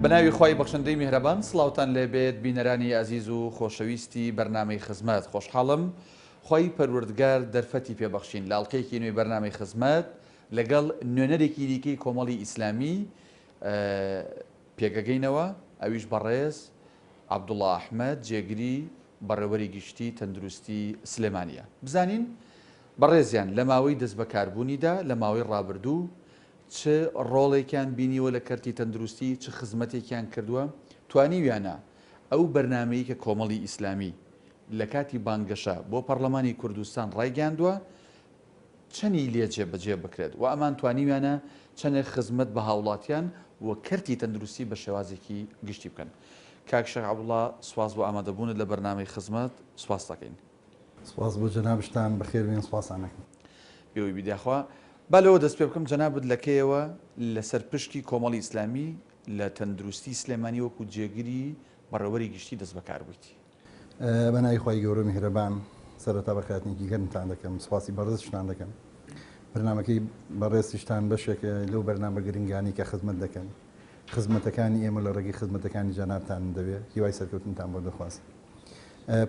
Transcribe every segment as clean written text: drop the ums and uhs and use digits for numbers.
بەناوی خی بەخشندەی میهرەبان سڵاوتان لێبێت بینەرانی ئازیز و خۆشەویستی بەرنامەی خزمەت خۆشحاڵم خی پەروەردگار دەرفەتی پێبەخشین لاڵقەیەکی نوێی بەرنامەی خزمەت لەگەڵ نوێنەرێکی دیکەی کۆمەڵی ئیسلامی پێگەگەینەوە ئەویش بەڕێز عەبدوڵڵا ئەحمەد جێگری بەڕێوەری گشتی تەندروستی سلێمانیە. بزانین بەڕێزیان لە ماوەی دەست بەکاربوونیدا لە ماوەی ڕابردوو چ ڕۆڵێکیان بینیوە لە کەرتی تەندروستی چ خزمەتێکیان کردووە توانیویانە ئەو بەرنامەیە کە کۆمەڵی ئیسلامی لە کاتی بانگەشە بۆ پەرلەمانی کوردستان ڕایگەاندووە چەندی لێ جێبەجێ بکرێت و ئەمان توانیویانە چەندێک خزمەت بە هاوڵاتیان و کەرتی تەندروستی بە شێوازێکی گشتی بکەن. کاک شێخ عەبدوڵڵا سواس بۆ ئامادەبوونت لە بەرنامەی خزمەت سواس دەکەین. سواس بۆ جەنابشتان بەخێربێن سواسانەکەم. بێوی بیداخوا با لەوە دەست پێ بکەم جەنابت لەکەیەوە لەسەر پشتی کۆمەڵی ئیسلامی لە تەندروستی سلێمانی وەکو جێگیری بەڕێوەری گشتی دەست بەکار بوویتی. بەناوی خی گەورە میهرەبان سەرەتا بەکاتێکی گەرمتان دەکەم سواسی بەڕێزشتان دەکەم. بەرنامەکەی بەڕێزیشتان بەشێکە لەو بەرنامە گرنگانی کە خزمەت دەکەن خزمەتەکانی ئێمە لە ڕێگەی خزمەتەکانی جەنابتان دەوێت هیوای سەرکەوتنتان بۆ دەخواست.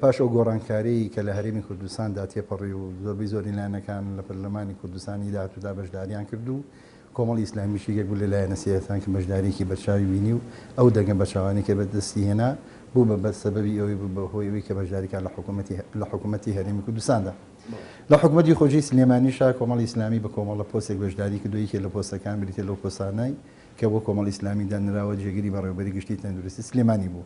پاش ئەو گۆڕانکاری کە لە هەرێمی کوردستاندا تێپەڕی و زۆربەی زۆری لایەنەکان لە پەرلەمانی کوردستانی داهاتوودا بەشداریان کرد و کۆمەڵی ئیسلامیشی یەک بوو لە لایەنە سیاسەتان کە بەشداریکی بەرچاوی بینی و ئەو دەنگە بەچاوانی کە بەدەستی هێنا بوو بە سەبەبی ئەوەی بوو بەهۆی ئەوەی کە بەشداریکان لە حکوومەتی هەرێمی کوردستاندا. لە حکوومەتی خۆجی سلێمانیشا کۆمەڵی ئیسلامی بە کۆمەڵە پۆستێک بەشداری کردو یەکێک لە پۆستەکان بریتە لەو پۆستانەی کە بۆ کۆمەڵی ئیسلامی دانراوە جێگیری بەڕێوەبەری گشتی تەندروستی سلێمانی بوو.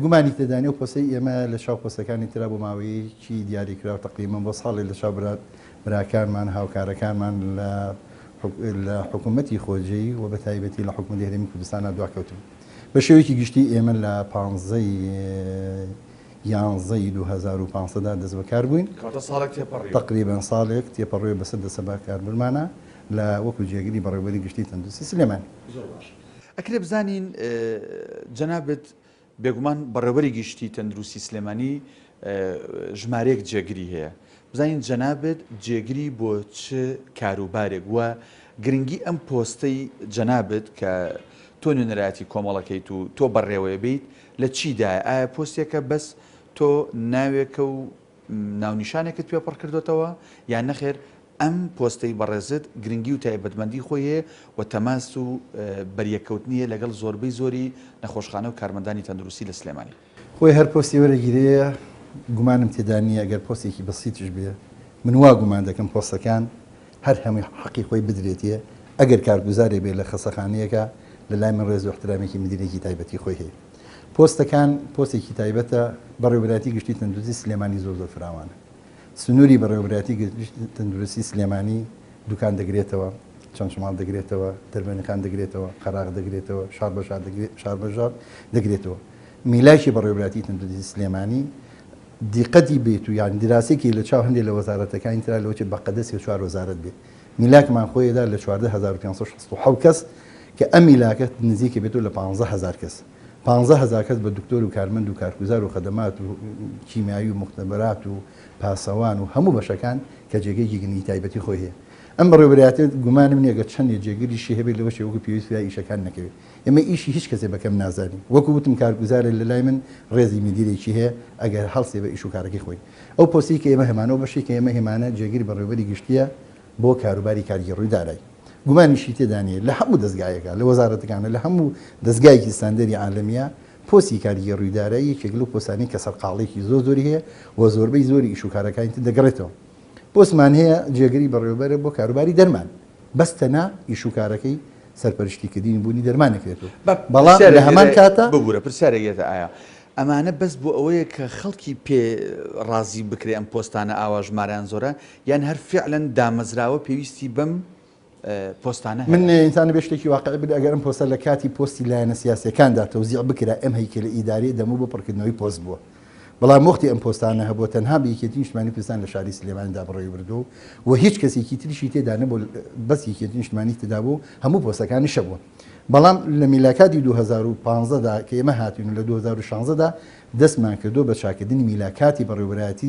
گومانی تێدانی و پۆسەی ئێمە لە چاو پۆستەکانی ترا بۆ ماوەیەکی دیاریکراوە تقریباً بۆ ساڵی لە چاو براکانمان هاوکارەکانمان لە حکوومەتی خۆجی و بە تایبەتی لە حکوومەتی هەرێمی کوردستانە دواکەوتن. بە شێوەیەکی گشتی ئێمە لە 11 2015دا دەست بەکار بووین تقریباً ساڵێک تێپەڕێ بەسەر دەستە بەکاربرمانە لە وەکو جێگیری بەڕێوەبەری گشتی تەندروستی سلێمانی. ئەکرێ بزانین جەنابەت بێگومان بەڕێوەری گشتی تەندروستی سلێمانی ژمارەیەک جێگری هەیە. بزانین جەنابەت جێگری بۆ چ کاروبارێک وە گرنگی ئەم پۆستەی جەنابەت کە تۆ نوێنەرایەتی کۆمەڵەکەیت و تۆ بەڕێوەیە بیت لە چیدایە؟ ئایا پۆستێکە بەس تۆ ناوێکە و ناونیشانێکت پێپڕ کردوتەوە یان نەخێر ئەم پۆستەی بەڕێزت گرنگی و تایبەتمەندی خۆی هەیە و تەماس و بەریەکەوتنیە لەگەڵ زۆربەی زۆری نەخۆشخانە و کارمەندانی تەندروستی لە سلێمانی؟ خۆی هەر پۆستی وەرەگیرەیە گومانم تێدا نیە ئەگەر پۆستێکی بەسیتش بێ من وا گومان دەکەم پۆستەکان هەر هەمووی حەقی خۆی بدرێتیە ئەگەر کارگوزارێ بێ لە خەسەخانەیەکە لە لای من ڕێز و احترامێکی مدیرێکی تایبەتی خۆی هەیە. پۆستەکان پۆستێکی تایبەتە بەڕێوەبەری گشتی تەندروستی سلێمانی زۆر فراوانە. سنووری بەڕێوەبەری تەندروستی سلێمانی دوکان دەگرێتەوە، چەند شماڵ دەگرێتەوە، دەربەنەکان دەگرێتەوە، قەراغ دەگرێتەوە، شار بەژار دەگرێتەوە. میلاشی بەڕێوەبەری تەندروستی سلێمانی دیقەتی بێت و یان دراسێکی لە چاو هەندێک لە وەزارەتەکانی ترا لەوەی بەقەدەسی 4 وەزارەت بێت. میلاکمان خۆیدا لە 14567 کەس کە ئەم میلاکە نزیکە بێت لە 15000 کەس. 15000 کەس بە دکتۆر و کارمەند و کارگوزار و خەدەمات و کیمیایی و مختبەرات و پاسەوان و هەموو بەشەکان کە جێگەیەکی گرنگی تایبەتی خۆی هەیە. ئەم بەڕێوەبەریاتە گومانم نییە گە چەندێک جێگیریشی هەبێت لەوە شێوەکو پێویست ئیشەکان نەکەوێت. ئێمە ئیشی هیچ کەسێ بەکەم نازانین. وەکو وتم کارگوزارە لە لای من ڕێزی مدیرێکی هەیە ئەگەر هەڵسێ بە ئیش و کارەکەی خۆی. ئەو پۆستی کە ئێمە هێمانەوە بەشی کە ئێمە هێمانە جێگیری بەڕێوەبەری گشتیە بۆ کاروباری کارگەڕووی دارایی. گومانیشی تێدانێ لە هەموو دەستگایەکە لە وەزارەتەکانە لە هەموو دەستگایەکی ستاندەری عالەمیە پۆستی کارگەڕووی دارایی یەکێک لەو پۆستانی کە سەرقاڵێکی زۆری هەیە و زۆربەی زۆری ئیش و کارەکانی دەگەڕێتەوە. پۆستمان هەیە جێگەری بەڕێوەبەرە بۆ کاروباری دەرمان بەستەنا ئیش و کارەکەی سەرپەرشتیکردنی بوونی دەرمانەکرێتەوە. بەڵام لە هەمان کاتە ببوورە پرسیارێتە ئایا ئەمانە بەس بۆ ئەوەیە کە خەڵکی پێ ڕازی بکرێ ئەم پۆستانە ئاوا ژمارەیان زۆرە یان هەر فعلەن دامەزراوە پێویستی بەم پۆستانە؟ من ئینسانە بێ شتێکی واقع بێت ئەگەر ئەم پۆستە لە کاتی پۆستی لایەنە سیاسیەکاندا تەوزیع بکرا ئەم هەیکل ئیداری دەموو بۆ پڕکردنەوەی پۆست بووە. بەڵام وەختی ئەم پۆستانە هەبووە تەنها بەیەکێتی نیشتمانی کوردستان لە شاری سلێمانیدا بڕێوە بردو و هیچ کەسێکی تریشی تێدا نەبوو بەس یەکێتی نیشتمانی تێدا بوو هەموو پۆستەکانی شەبووە. بەڵام لە میلاکاتی 2015دا کە ئێمە هاتوین لە 2016دا دەستمان کردو بە چاکردنی میلاکاتی بەڕێوەبەری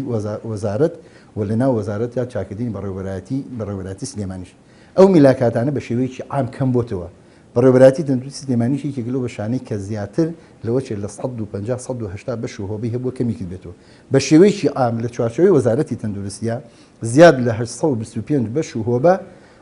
وەزارەت و لەناو وەزارەت یا چاکردنی بەڕێوەبەری سلێمانیش. ئەو میلاکاتانە بە شێوەیەکی عام کەم بۆتەوە بەڕێوەبەراتی تەندروستی سلێمانیشی کێکلۆ بە شانەی کە زیاتر لەوەچێت لە 150 بەش و هۆبی هەبووە کەمی کرد بێتەوە بە شێوەیەکی عام لە چوارچەوەی وەزارەتی تەندروستیە زیاد لە 825 بەش و هۆبە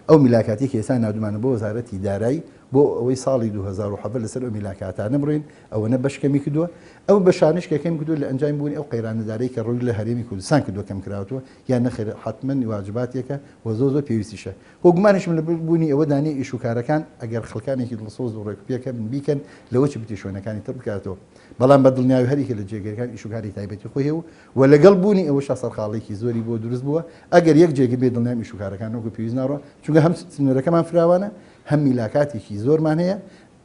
ئەو میلاکاتی کە ئێستا ناودمانە بۆ وەزارەتی دارایی بۆ ئەوەی ساڵی 2007 لەسەر ئەو میلاکاتانە بڕین ئەوەنە بەشکەمی کردووە ئەو بەشانش کەکەم کردو لە ئەنجام بوونی ئەو قەیرانەدارەی کە ڕووی لە هەرێمی کوردستان کردووە کەم کراوەوە یان نەخێر حتمما واجباتێکە و زۆر پێویستیشە گومانشم لە بوونی ئەوە دانی ئیشوکارەکان ئەگەر خەڵکانێکی دڵسۆز و ڕێکوپێکە من بیکەن لەوە چ بتیشۆنەکانی تر بکاتەوە بەڵام بە دڵنیاوی هەریکە لە جێگەرەکان ئیشوکاری تایبەتی خۆی هەیە و لەگەڵ بوونی ئەوە سەرخاڵێکی زۆری بۆ دروست بووە ئەگەر یەک جێگە بێ دڵنیام ئیشوکارەکان وەکو پێویست ناڕۆ چونکە هەم سنوورەکەمان فراوانە هەم میلاکاتێکی زۆرمان هەیە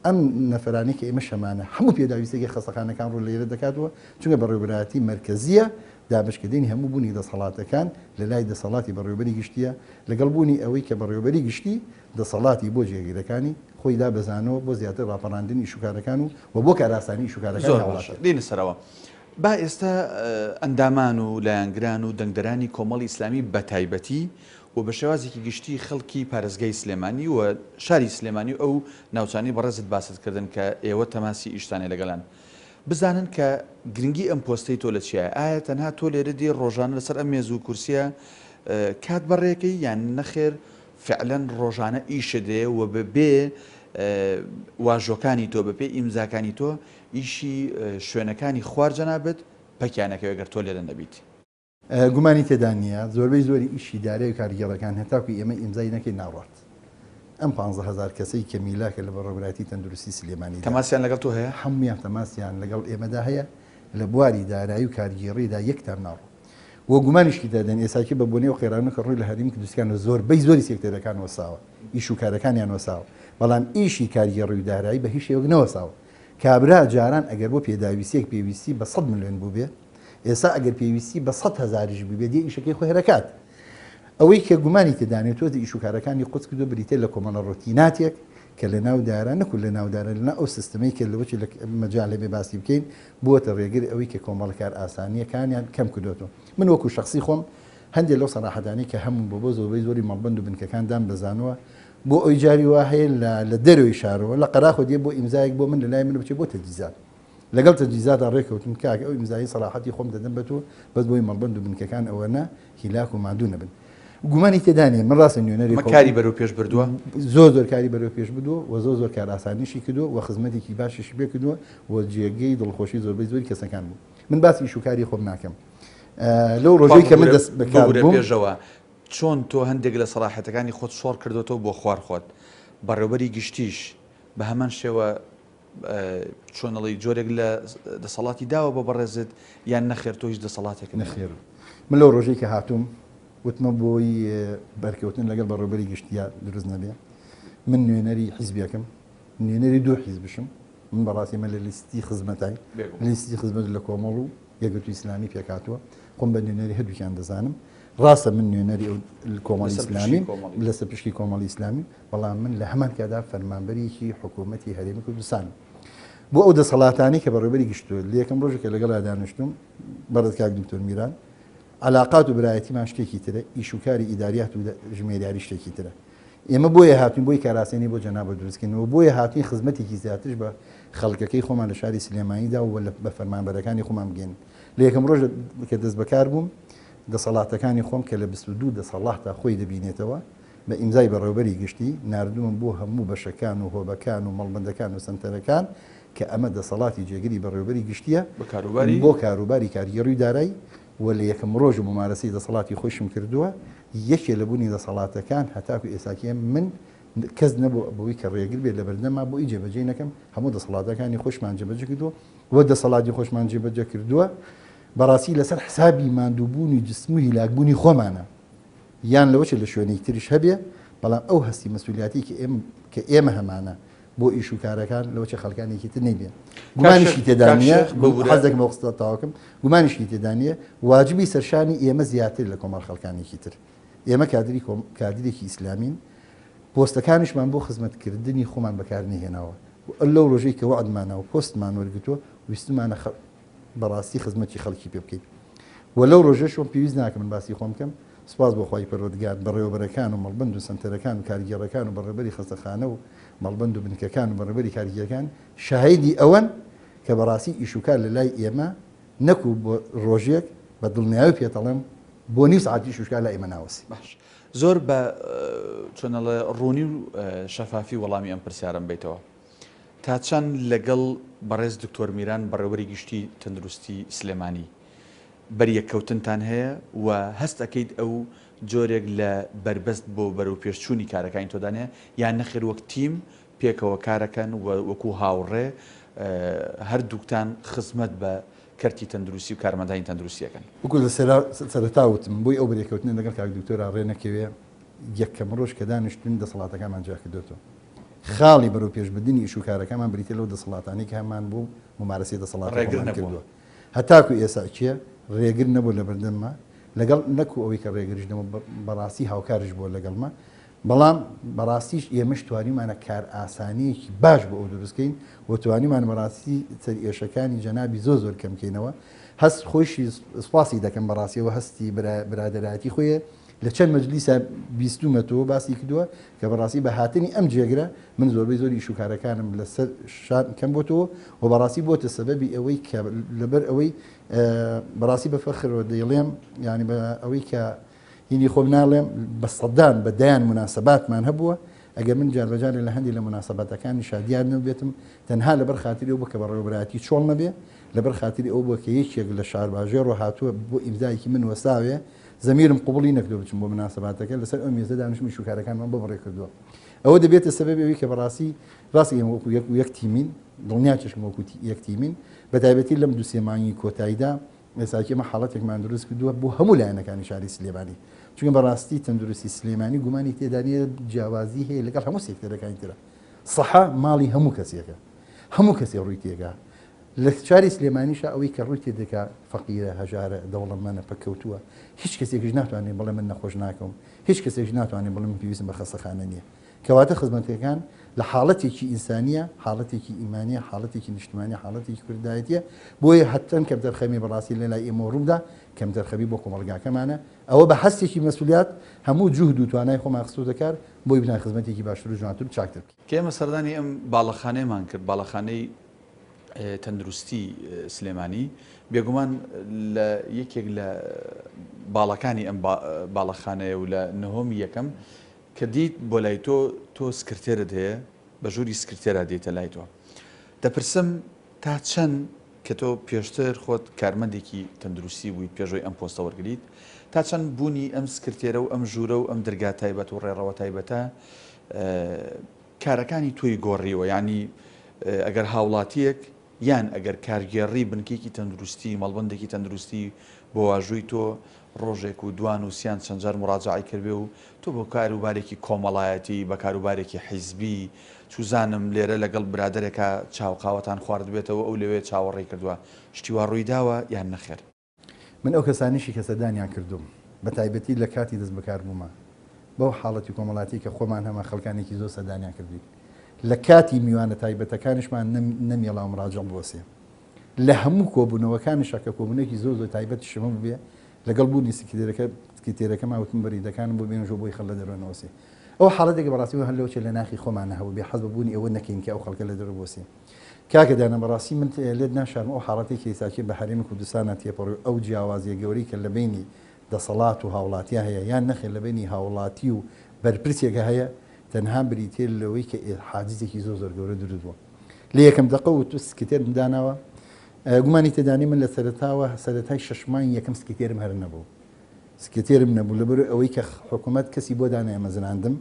ئەم نەفرانی کە ئێمە شەمانە هەموو پێداویستێکی خەسەخانەکان ڕوو لێرە دەکاتەوە چونکە بەڕێوەبەراتی مرکزیە دابشکردنی هەموو بوونی دەسەڵاتەکان لە لای دەسەڵاتی بەڕێوەبەری گشتیە لەگەڵ بوونی ئەوەی کە بەڕێوەبەری گشتی دەسەڵاتی بۆ جێگیرەکانی خۆی دابەزانەوە بۆ زیاتر ڕاپەڕاندنی ئیشوکارەکان و بۆ کاراسانی ئیشوکارەکان دێنە سەرەوە با ئێستا ئەندامان و لایەنگران و دەنگدەرانی کۆمەڵی ئیسلامی بە تایبەتی و بە شێوازێکی گشتی خەڵکی پارێزگای سلێمانی و شاری سلێمانی و ئەو ناوچانی بەڕێزت باستکردن کە ئێوە تەماسی ئیشتانێ لەگەڵان بزانن کە گرنگی ئەم پۆستەی تۆ لە چیە ئایا تەنها تۆ لێرە دی ڕۆژانە لەسەر ئەم مێز و کورسیە کات بەڕێەکەی یان نەخێر فعلەن ڕۆژانە ئیشە دێ و بەبێ واژۆکانی تۆ بەپێ ئیمزاکانی تۆ ئیشی شوێنەکانی خوارجەنابێت پەکیانەکەی ئەگەر تۆ لێرە نەبیت گومانی تێدا نیە زۆربەی زۆری ئیشی دارایی و کارگەڕەکان هەتاکو ئێمە ئیمزای نەکەی ناڕات ئەم 15,000 کەسەی کە میلاکە لە بەڕێوەبەراتی تەندروستی سلێمانی تەماسیان لەگەڵ تۆ هەیە هەمویان تەماسیان لەگەڵ ئێمەدا هەیە لە بواری دارایی و کارگێڕیدا یەکتان ناڕۆ وە گومانیشکی دادەن ئێساکی بە بۆنێ و خێرانە کە ڕووی لە هەرێمی کوردستان و زۆربەی زۆری سێکتەرەکان وەساوە ئیش و کارەکانیان وەساوە بەڵام ئیشی کارگێڕی و دارایی بە هیچ شێوەک نەوەساوە کابرا جاران ئەگەر بۆ پێداویستێک پێویستی بە 100 ملیۆن بوو بێ ئێستا ئەگەر پێویستی بە 100,000ش ببێت دی ئیشەکەی خۆی هەرەکات ئەوەی کە گومانی تێدانێت تۆ ئیش و کارەکانی قوت کردو بریتێ لە کۆمەڵە ڕۆتیناتێک کە لە ناودارە نەکو لە ناودارە لەنا ئەو سیستەمەی کە لەوەی لە مەجال لێ بێ باسی بکەین بووەتە ڕێگر ئەوەی کە کۆمەڵکار ئاسانیەکانیان کەم کردوێتەوە من وەکو شخصی خۆم هەندێک لەو سەراحەدانی کە هەموو بۆ زۆربەی زۆری مەڵبەند و بنکەکاندان بزانەوە بۆ ئەوی جاری وا هەیە لە دەروی شارەوە لە قەراخۆ دێ بۆ ئیمزایەک بۆ من لە لای من بچێت بۆ تەجیزات لەگەڵ تەجیزادا ڕێکەوتم کاک ئەو ئیمزایی سەراحەتی خۆم دەدەم بە تۆ بەس بۆی مەڵبەند و بنکەکان ئەوەنە هیلاک و مادوو نەبن گومانی تێدانێ من ڕاستە نوێنەری کاری بەرەو پێش بردووە زۆر کاری بەرەو پێش بدووە و زۆر کار ئاسانیشی کردووە و خزمەتێکی باشیش پێ کردووە و جێگەی دڵخۆشی زۆربەی زۆری کەسەکان بوو من باسی ئیشوکاری خۆم ناکەم لەو ڕۆژەی کە من دەست بەکار بووم پێشەوە چۆن تۆ هەندێک لە سەلاحەتەکانی خۆت شۆڕ کردوەوە بۆ خوار خۆت بەڕێوەبەری گشتیش بە هەمان شێوە چۆنەڵی جۆرێک لە دەسەڵاتی داوە بە بەڕێزت یان نەخێر تۆ هیچ دەسەڵاتێک نەخێر من لەو ڕۆژەی کە هاتووم وتمە بۆی بەرکەوتن لەگەڵ بەڕێوەبەری گشتیا دروست نەبێ من نوێنەری حیزبیەکەم نوێنەری دوو حیزبشم من بەڕاستی مە لە لیستی خزمەتای لیستی خزمەت لە کۆمەڵ و یەکگرتووی ئیسلامی پێکاتوە خۆم بە نوێنەری هەردووکیان دەزانم ڕاستە من نوێنەری کۆمەڵی ئیسلامی لەسەر پشتی کۆمەڵی ئیسلامی بەڵام من لە هەمان کادا فەرمانبەرێکی حکوومەتی هەرێمی کوردستان بۆ ئەو دەسەڵاتانی کە بەڕێوەبەری گشتووە لە یەکەم ڕۆژێکە لەگەڵ دانیشتم بەڕێز کاک دکتۆر میران علاقات و برایەتیمان شتێکی ترە ئیشوکاری ئیداریات و ژمێریاری شتێکی ترە ئێمە بۆیە هاتوین بۆی کاراسێنی بۆ جەنابە دروستکردنەوە بۆیە هاتوین خزمەتێکی زیاترش بە خەڵکەکەی خۆمان لە شاری سلێمانیدا و بە فەرمانبەرەکانی خۆمان بگەین لە یەکەم ڕۆژ کە دەست بەکار بووم دەسەڵاتەکانی خۆم کە لە 22 دەسەڵاتە خۆی دەبینێتەوە بە ئیمزای بەڕێوەبەری گشتی نردومم بۆ هەموو بەشەکان و هۆبەکان و مەڵبەندەکان و سنتەرەکان کە ئەمە دەسەڵاتی جێگیری بەڕێوەبەری گشتیە بۆ کاروباری کارگێڕی دارایی و لە یەکەم ڕۆژ ممارەسی دەسەڵاتی خۆشم کردووە یەکێ لە بوونی دەسەڵاتەکان هەتاکو ئێساکیە من کەس نەبوو بەوەی کە ڕێگر بێت لە بەردەما بۆ ئی جێبەجێ نەکەم هەموو دەسەڵاتەکانی خۆشمان جێبەجێ کردووە وە دەسەڵاتی خۆشمان جێبەجێ کردووە بەڕاستی لەسەر حسابی ماندووبوونی جسم و هیلاکبوونی خۆمانە یان لەوەچ لە شوێنێک تریش هەبێ بەڵام ئەو هەستی مەسئولیاتی کە ئێمە هەمانە بۆ ئیش و کارەکان لەوەچ خەڵکانێکی تر نەیبێن گومانیشی تێدانە حەزێکم بە قسە تاواکەم گومانیشی تێدانە واجبی سەرشانی ئێمە زیاتر لە کۆمەڵ خەڵکانێکی تر ئێمە کادرێکی ئیسلامین پۆستەکانیشمان بۆ خزمەتکردنی خۆمان بەکارنەهێناوە لەو ڕۆژەی کە وعدمانەوە پۆستمان وەرگتووە ویستمانە بەڕاستی خزمەتی خەڵکی پێ بکەیت و لەو ڕۆژەشم پێویست ناکەم من باسی خۆم بکەم سپاس بۆ خی پەروەردگار بەڕێوەبەرەکان و مەڵبەند و سنتەرەکان و کارگێڕەکان و بەڕێوەبەری خەستەخانە و مەڵبەند و بنکەکان و بەڕێوەبەری کاریگەکان شاهیدی ئەوەن کە بەڕاستی ئیشوکار لە لای ئێمە نەکو بۆ ڕۆژێک بە دڵنیاوی پێتەڵێم بۆ نیو سعاتی ئیشوکار لە ئێمە ناوەسی. باش زۆر بە چۆنەڵێ ڕوونی و شەفافی وەڵامی ئەم پرسیارم بیتەوە. تا چەند لەگەڵ بەڕێز دکتۆر میران بەڕێوەبەری گشتی تەندروستی سلێمانی بەریەککەوتنتان هەیە و هەست دەکەیت ئەو جۆرێک لە بربەست بۆ بەرەو پێشچوونی کارەکانی تۆدانەیە یان نەخێر وەک تیم پێکەوە کارەکەن وەکو هاوڕێ هەردووکتان خزمەت بە کەرتی تەندروستی و کارمەندانی تەندروستیەکەن. وەکو لە سەرەتاوتم بۆی ئەو بەریەکەوتنە لەگەڵ کاک دکتۆرا ڕێ نەکەوێ یەکەم ڕۆژ کە دانیشتن دەسەڵاتەکانمان جیا کردوێتەوە. خاڵی بەرەو پێشبردننی ئیشوکارەکەمان بریتە لەو دەسەڵاتانی کە هەمان بوو ممارەسی دەسەڵات ڕێگرن کردووە. هەتاکو ئێسا چییە ڕێگر نەبوو لە بەردەممە لەگەڵ نەکو ئەوەی کە ڕێگریشتەوە بەڕاستی هاوکاریش بۆ لەگەڵمە بەڵام بەڕاستیش ئێمەش توانیمانە کار ئاسانیەکی باش بۆ ئەو دروستکەین و توانیمان بەڕاستی ئێشەکانی جەنابی زۆر کەمکەینەوە هەست خۆشی سپاسی دەکەم بەڕاستیەوە هەستی برادەراتی خۆیە لە چەند مەجلیسە بیستومەتەوە باسی کردووە کە بەڕاستی بە هاتنی ئەم جێگرە من زۆربەی زۆری ئیشوکارەکانم لەسەر شان کەم بۆتەوە و بەڕاستی بۆتە سەبەبی ئەوەی کە لەبەر ئەوەی بەڕاستی بە فەخرەوە دەیڵێم ینی بە ئەوەی کە هینی خۆم ناڵێم بە سەدان بە دایان مناسەباتمان هەبووە ئەگەر من جاربەجارێ لە هەندی لە مناسەباتەکانی شادیان نەبێتم تەنها لەبەر خاتری ئەو بکە بە ڕێوەبەراتی چۆڵ نەبێ لەبەر خاتری ئەو بووە کە یەکێک لە شارباژێر و هاتووە بۆ ئیمزایکی من وەساوێ زەمیرم قوبڵی نەکردو بچم بۆ مناسەباتەکە لەسەر ئەو مێزە دانیشتمی شوکارەکانمان بۆ بڕێ کردووە ئەوە دەبێتە سەبەبی ئەوەی کە بەڕاستی ڕاستی ئێمە وەکو یەک تیمین دڵنیا چشم وەکو یەک تیمین بە تایبەتی لەم دوو سێ مانگی کۆتاییدا ئێساکی ئێمە حاڵەتێکمان دروست کردووە بۆ هەموو لایەنەکانی شاری سلێمانی چونکە بەڕاستی تەندروستی سلێمانی گومانی تێدانیە جیاوازی هەیە لەگەڵ هەموو سێکتەرەکانی ترە سەحا ماڵی هەموو کەسێکە هەموو کەسێ ڕووی تێگا لە شاری سلێمانیشە ئەوەی کە ڕووی تێدەکا فەقیرە هەژارە دەوڵەمەندە پەکەوتووە هیچ کەسێکیش ناتوانێت بڵێ من نەخۆش ناکەم هیچ کەسێک ناتوانێت بڵێ من پێویستم بە خەستەخانە نییە کەواتە خزمەتەکان لە حاڵەتێکی ئینسانیە حاڵەتێکی ئیمانیە حاڵەتێکی نیشتمانی حاڵەتێکی کوردایەتیە بۆیە هەتەن کەم دەرخەمی بەڕاستی لە لای ئێمە ڕوودا کەم دەرخەبی بۆ کۆمەڵگاکەمانە ئەوە بە هەستێکی مەسئولیت هەموو جوهد و توانای خۆمان خستو دەکات بۆی بنای خزمەتێکی باشتر و جوانتر و چاکتر کە ئێمە سەردانی ئەم باڵەخانەیەمان کرد باڵەخانەی تەندروستی سلێمانی بێگومان لە یەکێک لە باڵەکانی ئەم باڵەخانەیە و لە نهۆمی یەکەم کە دیت بۆ لای تۆ سکرتێرت هەیە بە ژووری سکرتێرا دێتە لای تۆ دەپرسم تا چەند کە تۆ پێشتر خۆت کارمەندێکی تەندروستی بوویت پێشۆی ئەم پۆستە وەرگریت تا چەند بوونی ئەم سکرتێرە و ئەم ژوورە و ئەم دەرگا تایبەت و ڕێڕەوە تایبەتە کارەکانی تۆی گۆڕیوە ینی ئەگەر هاوڵاتیەک یان ئەگەر کارگێڕی بنکێکی تەندروستی مەڵبەندێکی تەندروستی بۆ واژووی تۆ ڕۆژێک و دوان و سیان چەند جار مڕاجعی کردبێ و تۆ بۆ کاروبارێکی کۆمەڵایەتی بە کاروبارێکی حیزبی چوزانم لێرە لەگەڵ برادێکە چاوقاوەتان خوارد بێتەوە ئەو لەوێ چاوەڕێ کردووە شتیوا ڕوویداوە یان نەخێر من ئەو کەسانیشی کەسەدانیان کردوم بە تایبەتی لە کاتی دەست بەکار بوومە بەو حاڵەتی کۆمەڵاتی کە خۆمان هەمە خەڵکانێکی زۆر سەدانیان کردوین لە کاتی میوانە تایبەتەکانشمان نەمیێڵاو ڕاجەڵ بۆسێ لە هەموو کۆبوونەوەکانی شەکە کۆبوونێکی زۆر تایبەت شمە بێ لەگەڵ بوونی سکرتێرەکە ماوتم بەریدەکانم بۆ بێنەوە بۆی خەڵ لە دەرەوەنەوەسێ ئەو حاڵەتێک بەڕاستی هەر لەوچێ لە ناخی خۆمان هەبوو بێ حەز ببوونی ئەوە نەکەین کە ئەو خەڵکە لە دەرەوەسێ کاکە دانا بەڕاستی من لێت ناشارم ئەو حاڵەتێکی ئێساکی بە هەرێمی کوردستانە تێپەڕی ئەو جیاوازیە گەوری کە لە بینی دەسەڵات و هاوڵاتیا هەیە یان نەخێ لە بینی هاوڵاتی و بەرپرسێکە هەیە تەنها بریتێ لەوەی کە حاجزێکی زۆر گەورە دروستبووە لە یەکەم دقە و تو سکرتێر داناوە گومانی تێدانی من لە سەرەتای شەشمان یەکەم سکرتێرم هەر نەبوو سکرتێرم نەبوو لەبەر ئەوەی کە حکوومەت کەسی بۆ دانایە مەزراندم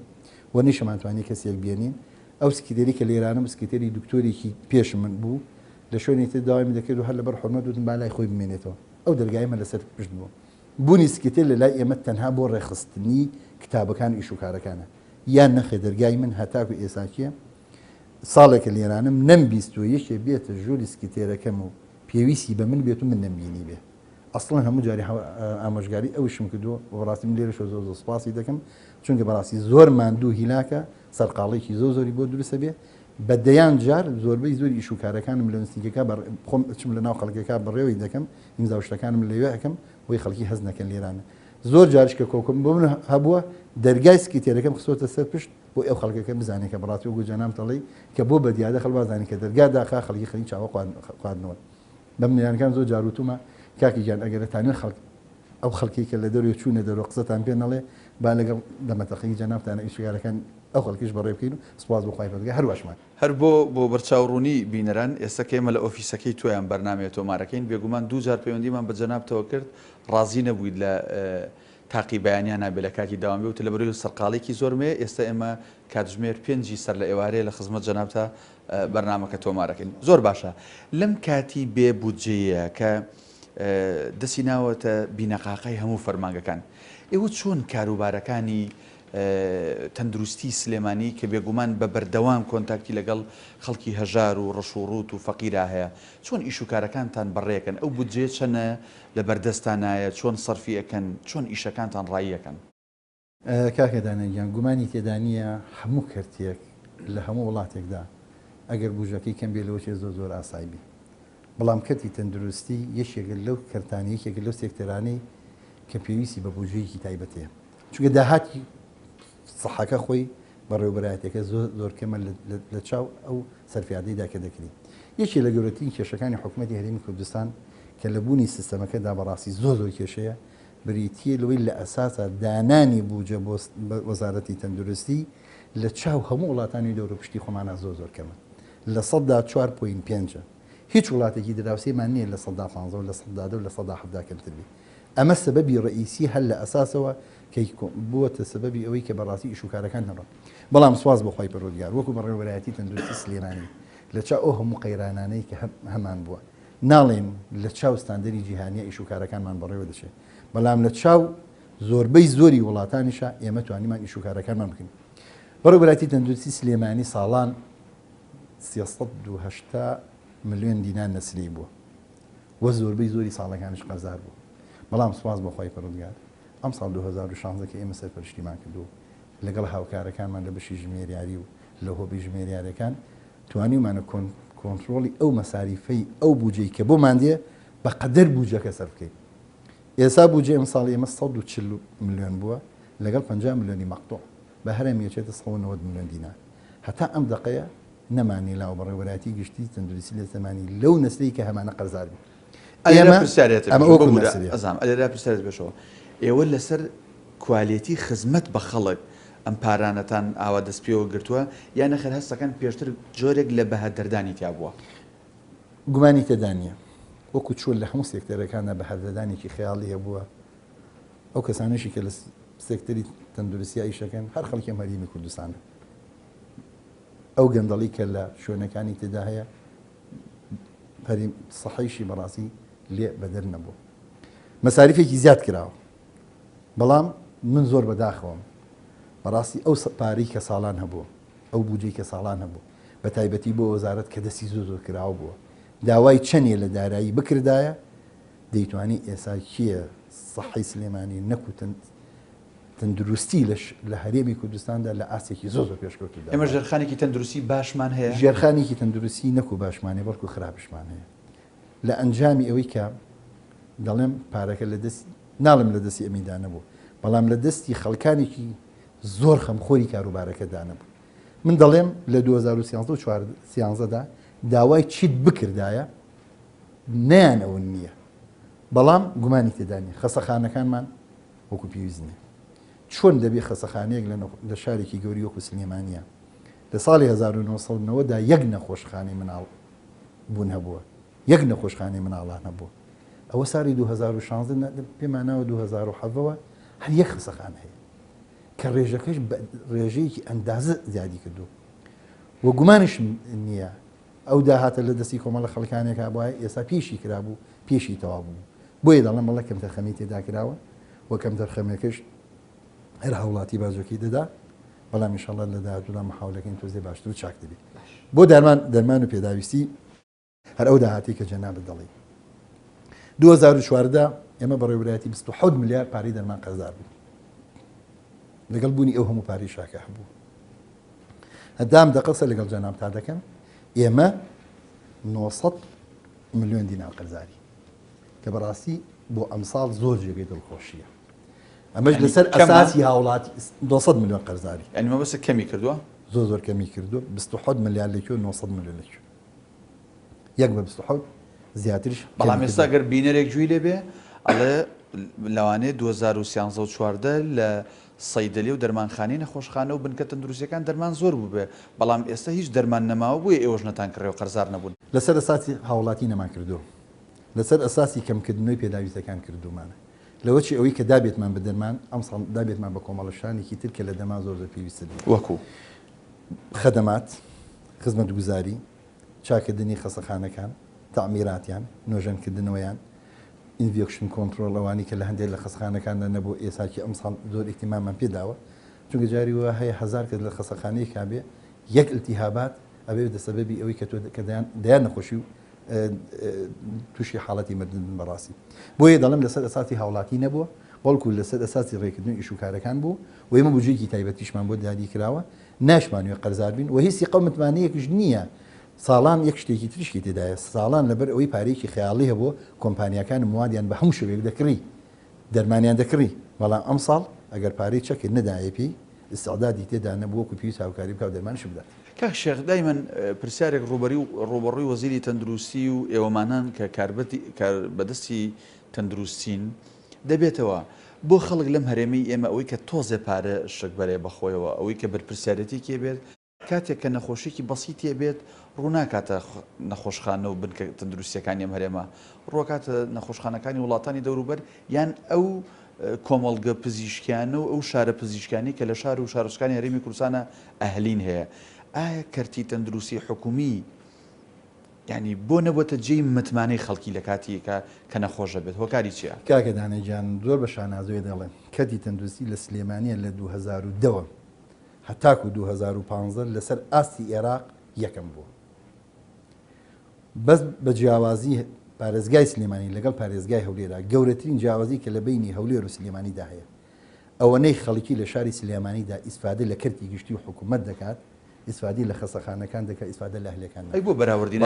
و نیشەمانتوانی کەسێک بێنین ئەو سکرتێری کە لێرانم سکرتێری دکتۆرێکی پێش من بوو لە شوێنی تر داوای دەکرد و هەر لەبەر حرمەت وتم با لای خۆی بمێنێتەوە ئەو دەرگایمە لەسەر پشت بوو بوونی سکرتێر لە لای ئێمە تەنها بۆ ڕێخستنی کتابەکان ئیشوکارەکانە یان نەخێ دەرگای من هەتاکو ئێساکیە ساڵێکە لێرانم نەمبیستوە یەکێ بێتە ژووری سکرتێرەکەم و پێویستی بە من بێت و من نەمبینی بێ ئەسڵەن هەموو جاری ئامۆژگاری ئەوشم کردووە وەڕاستی من لێرەشە زۆر سوپاسی دەکەم چونکە بەڕاستی زۆر ماندوو هیلاکە سەرقاڵێکی زۆری بۆ دروستە بێ بە دەیان جار زۆربەی زۆری ئیشوکارەکانم لە نزیکەکە خۆم چم لە ناو خەڵکەکە بەڕێوەی دەکەم ئیمزا شتەکانم لەوێ ئەەکەم بۆی خەڵکی هەز نەکەن لێرانە زۆر جارش کە کۆکم بۆ من هەبووە دەرگای سکرتێرەکەم خستۆتە سەر پشت بۆ ئەو خەڵکەکە بزانێت کە بڕاتی و گوجەنام دەڵێ کە بۆ بەدیادە خەڵبازانانی کە دەرگاداخا خەڵکی خەڵی چاوە خواردنەوە بەم نێرانەکان زۆر جاروتومە کاکی گیان ئەگەرێتانێ خەڵک ئەو خەڵکی کە لە دەروی چوونە دەرەوە قسەتان پێ نەڵێ با لەگەڵ دەمەتەقی جەنابتانە ئیشگارەکان ئەو خەڵکیش بەڕێ بکەین و سپاس بۆ خوای پەروەردگار هەروەشمان هەر بۆ بەرچاوڕوونی بینەران ئێستا کێمە لە ئۆفیسەکەی تۆیان بەرنامێت تۆمارەکەین بێگومان دووجار پەیوەندیمان بە جەنابتەوە کرد ڕازی نەبوویت لە تاقی بەیانیان نابێت لە کاکی داوام بێت لەبەرەوەی سەرقاڵێکی زۆرمێ ئێستا ئێمە کاتژمێر 5 سەر لە ئێوارەیە لە خزمەت جەنابتە بەرنامەکە تۆمارەکەین زۆر باشە لەم کاتی بێ بودجەیە کە دەستی ناوەتە بینەقاقای هەموو فەرمانگەکان ئێوە چۆن کاروبارەکانی تەندروستی سلێمانی کە بێگومان بە بەردەوام کۆنتاکتی لەگەڵ خەڵکی هەژار و ڕەشوڕوت و فەقیرا هەیە چۆن ئیشوکارەکانتان بەڕێەکەن ئەو بودجێ چەنە لە بەردەستانایە چۆن سەرفی ئەەکەن چۆن ئیشەکانتان ڕاییەکەن کاکەدانەگیان گومانی تێدانە هەموو کردێک لە هەموو وڵاتێکدا ئەگەر بژەکەی کەم بێ لەوە زۆر ئاسایبی بەڵام کەتی تەندروستی یەکێکە لەو کەرتانی یەکێک لەو سێکتەرانەی کە پێویستی بە بژەیەکی تایبەتەیە چونکە داهاتی سەحەکە خۆی بەڕێوەبەرایەتەکە زۆر کەمە لە چاو ئەو سەرفیادەیدا کە دەکرێت یەکێ لە گەورەترین کێشەکانی حکوومەتی هەرێمی کوردستان کە لە بوونی سیستەمەکەدا بەڕاستی زۆر کێشەیە بریتیە لەوەی لە ئەساسە دانانی بوجە بۆ وەزارەتی تەندروستی لە چاو هەموو وڵاتانی دەورە پشتی خۆمانە زۆر کەمە لە 4.5 هیچ وڵاتێکی دراوسێمان نییە لە 15 لە 10 لە 17 کەمتر بێ ئەمە سەبەبی ڕئیسی هەل لە ئەساسەوە کە بووەتە سەبەبی ئەوەی کە بەڕاستی ئیشوکارەکان نەڕۆ بەڵام سواز بەخوای پەروەردگار وەکو بەڕێوەبەرایەتی تەندروستی سلێمانی لە چاو ئەو هەموو قەیرانانەی کە هەمان بووە ناڵێن لە چاو ستاندەری جیهانیە ئیشوکارەکانمان بەڕێوە دەچێت بەڵام لە چاو زۆربەی زۆری وڵاتانیشە ئێمە توانیمان ئیشوکارەکانمان بکەین بەڕێوەبەرایەتی تەندروستی سلێمانی ساڵان 380 ملیۆن دینار نەسلی بووە وە زۆربەی زۆری ساڵەکانش قەرزار بوو بەڵام سواز بەخوای پەروەردگار ئەم ساڵ 2016 کە ئێمە سەرپەرشتیمان کردو لەگەڵ هاوکارەکانمان لە بەشی ژمێریاری و لە هۆبی ژمێریارەکان توانیمانە کۆنتترۆلی ئەو مەساریفەی ئەو بوجەی کە بۆمان دێ بە قەدەر بوجەکە سەر بکەین ئێستا بوجێ ئەم ساڵ ئێمە 140 ملیۆن بووە لەگەڵ 50 ملیۆنی مەقتوع بە هەرێمیەچێتە 90 ملیۆن دینار هەتا ئەم دقەیە نەمانی لاوە بەڕێوەبەرایەتی گشتی تەندروستی لە زمانی لەو نەسلی کە هەمانە قەرزار بوو ئەلێرا پرسیارێت بێشەوە ئێوە لەسەر کوالێتی خزمەت بە خەڵک ئەم پارانەتان ئاوا دەست پێوە گرتووە یان نەخێر هەستەکان پێشتر جۆرێک لە بەهەدەردانی تیا بووە گومانی تێدانە وەکو چۆن لە هەموو سێکتەرەکانە بەهەردەدانێکی خەیاڵی هەبووە ئەو کەسانشی کە لە سێکتەری تەندروستی ئیشەکەن هەر خەڵکی هەرێمی کوردستانە ئەو گەندەڵی کە لە شوێنەکانی تێدا هەیە پەری سەحەیشی بەڕاستی لێ بەدەر نەبوو مەساریفێکی زیاد کراوە بەڵام من زۆر بەداخەوەم بەڕاستی ئەو پارەی کە ساڵان هەبووە ئەو بوجەی کە ساڵان هەبوو بە تایبەتی بۆ وەزارەت کە دەستی زۆر کراوە بووە داوای چەندێ لە دارایی بکردایە دەیتوانی ئێستا کیە سەحەی سلێمانی نەکوتن تەندروستی لە هەرێمی کوردستاندا لە ئاسێکی زۆر پێشکەوتودا ئێمە ژێرخانێکی تەندروستی باشمان هەیە ژێرخانێکی تەندروستی نەکو باشمانێ بەڵکو خراپشمان هەیە لە ئەنجامی ئەوەی کە دەڵێم پارەکە لە دەست ناڵم لە دەستی ئەمیدا نەبوو بەڵام لە دەستی خەڵکانێکی زۆر خەمخۆری کاروبارەکەدا نەبوو من دەڵێم لە 2013دا داوای چیت بکردایە نیان ئەوە نییە بەڵام گومانی تێدانی خەسەخانەکانمان وەکو پێویست نیە چۆن دەبێ خەسەخانەیەک لە شارێکی گەوری وەکو سلێمانیە لە ساڵی 1990دا یەک نەخۆشخانەی مناڵ بوون هەبووە یەک نەخۆشخانەی مناڵان هەبووە ئەوە ساڵی 2016 پێماناوە 2007ەوە هەر یەک خەسەخانە هەیە کە ڕێژەکەش ڕێژەیەکی ئەندازە زیادی کردو وە گومانش نییە ئەو داهاتە لە دەستی کۆمەڵە خەڵکانێکا بواە ئێستا پێشی کرابوو پێشی تەواو بوو بۆیە دەڵێن بەڵێ کەم تەرخەمی تێدا کراوە وە کەم تەرخەمێکش هەر هەوڵاتی بازۆکی دەدا بەڵام ئینشەڵڵا لە داهاتوودا مەحاولەکەین تۆزێ باشتر و چاک دەبێت بۆ دەرمان و پێداویستی هەر ئەو داهاتی کە جەنابەت دەڵێ 2014 ئێمە بەڕێوەبەرایەتی 27 ملیار پارەی دەرمان قەرزار بوو لەگەڵ بوونی ئەو هەموو پارەی شاکە هەبوو هەدام دەقەسە لەگەڵ جەناب تا دەکەم ئێمە 900 ملیۆن دینار قەرزاری کە بەڕاستی بۆ ئەمساڵ زۆر جێگەی دڵخۆشیە ئەمەش لەسەر ئەساسی هاوڵاتی 200 میلیۆن قەرزاری ئەنی مەبەستە کەمی کردووە زۆر کەمی کردو 27 ملیار لەکوێ 900 میلیۆن لەکوێ یەک بە 27 زیاترش بەڵام ئێستا گەر بینەرێک جووی لێبێ ئەڵێ لەوانەیە 2013 لە سەیدەلی و دەرمانخانەی نەخۆشخانە و بنکە تەندروستیەکان دەرمان زۆر بوو بێ بەڵام ئێستا هیچ دەرمان نەماوە بووە ئێوەش نەتان کڕێەوە قەرزار نەبوون لەسەر ئەساسی هاوڵاتی نەمان کردو لەسەر ئەساسی کەمکردنەوەی پێداویستەکان کردومانە لەوەچی ئەوەی کە دابێتمان بە دەرمان ئەم ساڵ دابێتمان بە کۆمەڵەشانێکی تر کە لە دەما زۆر پێویستە وەکو خەدەمات خزمەت گوزاری چاکردنی خەسەخانەکان تەعمیراتیان نۆژەنکردنەوەیان ئینڤێکشن کۆنتترۆل ئەوانی کە لە هەندێک لە خەسەخانەکاندا نەبوو ئێساکی ئەم ساڵ زۆر ئیحتیمامان پێداوە چونکە جاری وە هەیە هزار کە لە خەسەخانەیە کابێ یەک التیهابات ئەبێ دەسەبەبی ئەوەی کە دەیان نەخۆشی و تووشی حاڵەتی مردن بەڕاستی بۆیە دەڵم لەسەر ئەساسی هاوڵاتی نەبووە بەڵکو لەسەر ئەساسی ڕێکردنی ئیشوکارەکان بوو و ئێمە بجێکی تایبەتیشمان بۆ دیاری کراوە ناشمانوێ قەرزار بین و هیچی قەومتمانەیەکیش نییە ساڵان یەک شتێکی تریشکی تێدایە ساڵان لەبەر ئەوەی پارێکی خەیاڵی هەبوو کۆمپانیەکان موادیان بە هەموو شوێک دەکڕی دەرمانیان دەکڕی بەڵام ئەم ساڵ ئەگەر پارەی چەکرد نەدایەپی استعدادی تێدا نەبووە و پێویست هاوکاری بکە و دەرمانش بدات کاک شێخ دایمەن پرسیارێک ڕوبەڕووی وەزیری تەندروستی و ئێوەمانان کە بەدەستی تەندروستین دەبێتەوە بۆ خەڵک لەم هەرێمی ئێمە ئەوەی کە تۆزێ پارە شکبەرێ بەخۆیەوە ئەوەی کە بەرپرسیارەتی کێ بێت کاتێک کە نەخۆشیێکی بەسیتێ بێت ڕووناکاتە نەخۆشخانە و بنکە تەندروستیەکانی ئەم هەرێمە ڕۆکاتە نەخۆشخانەکانی وڵاتانی دەوروبەر یان ئەو کۆمەڵگە پزیشکیانە و ئەو شارە پزیشکانی کە لە شار و شارستانی هەرێمی کوردستانە ئەهلین هەیە ئایا کەرتی تەندروستی حکومی ینی بۆ نەبووتە جێی متمانەی خەڵکی لە کاتی کە نەخۆشە بێت هۆکاری چییە؟ کاکە دانەیجان زۆر بە شانازۆی دەڵێن کەتی تەندروستی لە سلێمانیە لە 2010 هەتاکو 2015 لەسەر ئاستی عێراق یەکەم بوو بەس بە جیاوازی پارێزگای سلێمانی لەگەڵ پارێزگای هەولێرا گەورەترین جیاوازی کە لە بینی هەولێر و سلێمانیدا هەیە ئەوەنەی خەڵکی لە شاری سلێمانیدا ئیسفادە لە کەرتی گشتی و حکوومەت دەکات ئیسفادی لە خەسەخانەکان دەکات ئیسفادە لە هەلەکان ئەی بۆ بەراوردی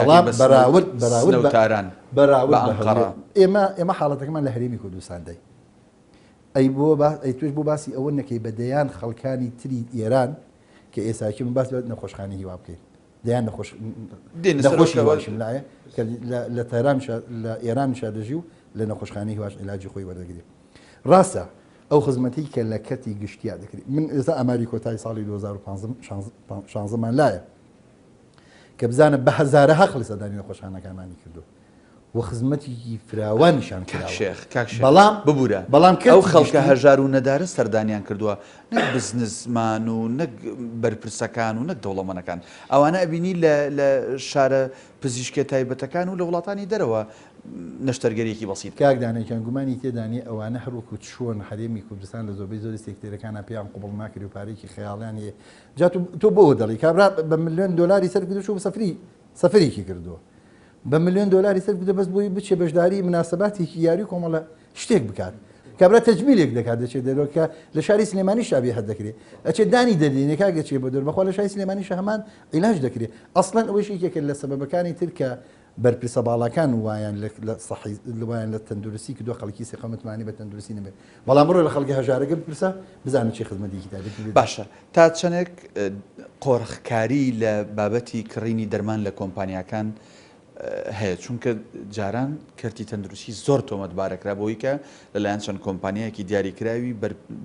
ئێمە حاڵەتەکەمان لە هەرێمی کوردستان دای ئەی توش بۆ باسی ئەوە نەکەی بەدەیان خەڵکانی تری ئێران کە ئێساکی من باس نەخۆشخانەی هیوا بکەین دەیان نەخۆشی واشم لایە کە لە تەران لە ئێران شادەژی و لە نەخۆشخانەی هیواش علاجی خۆی وەردەگرێت ڕاستە ئەو خزمەتی کە لە کەتی گشتیا دەکرێت من ئێستا ئەماری کۆتای ساڵی 2015 لایە کە بزانە بە هەزارەها خڵسەدانی نەخۆشخانەکانمانی کردو و خزمەتێکی فراوانیشان بەڵام ببوورە ئەو خەڵکە هەژار و نەدارە سەردانیان کردووە نەک بزنسمان و نەک بەرپرسەکان و نەک دەوڵەمەنەکان ئەوانە ئەبینی لە شارە پزیشکێ تایبەتەکان و لە وڵاتانی دەرەوە نەشتەرگەریەکی بەسیط کاکدانێکیان گومانی تێدانی ئەوانە هەروەکو چۆن هەرێمی کوردستان لە زۆربەی زۆری سێکتێرەکانە پێیان قوبڵ ناکرد و پارێکی خەیاڵیان هەیە جا تۆ بۆ دەڵی کابرا بە ملیۆن دۆلاری سەر کردو بە سەفرێکی کردووە بە ملیۆن دۆلاری سەر کردو بەس بۆی بچێ بەشداری مناسباتێکی یاری کۆمەڵە شتێک بکات کابرا تەجمیلێک دەکات دەچێت دەرۆکە لە شاری سلێمانی شابێ هەر دەکرێت ئەچێت دانی دەدێنێ کاگەچێ بە دەر بەخوا لە شاری سلێمانی هەمان عیلاج دەکرێت ئەسڵەن ئەوەشێکێکە لە سەبەبەکانی تر کە بەرپرسە باڵەکان وایان وایان لە تەندروستی کردووە خەڵکی سێقەمەتمانی بە تەندروستی نەبێت بەڵام بڕۆ لە خەڵکی هەژارەگە بپرسە بزانن چی خزمەتێکی دابێت باشە تا چەندێک قۆڕخکاری لە بابەتی کڕینی دەرمان لە کۆمپانیاکان هەیە چونکە جاران کەرتی تەندروستی زۆر تۆمەتبارەکرا بۆی کە لەلایەن چەند کۆمپانیایەکی دیاریکراوی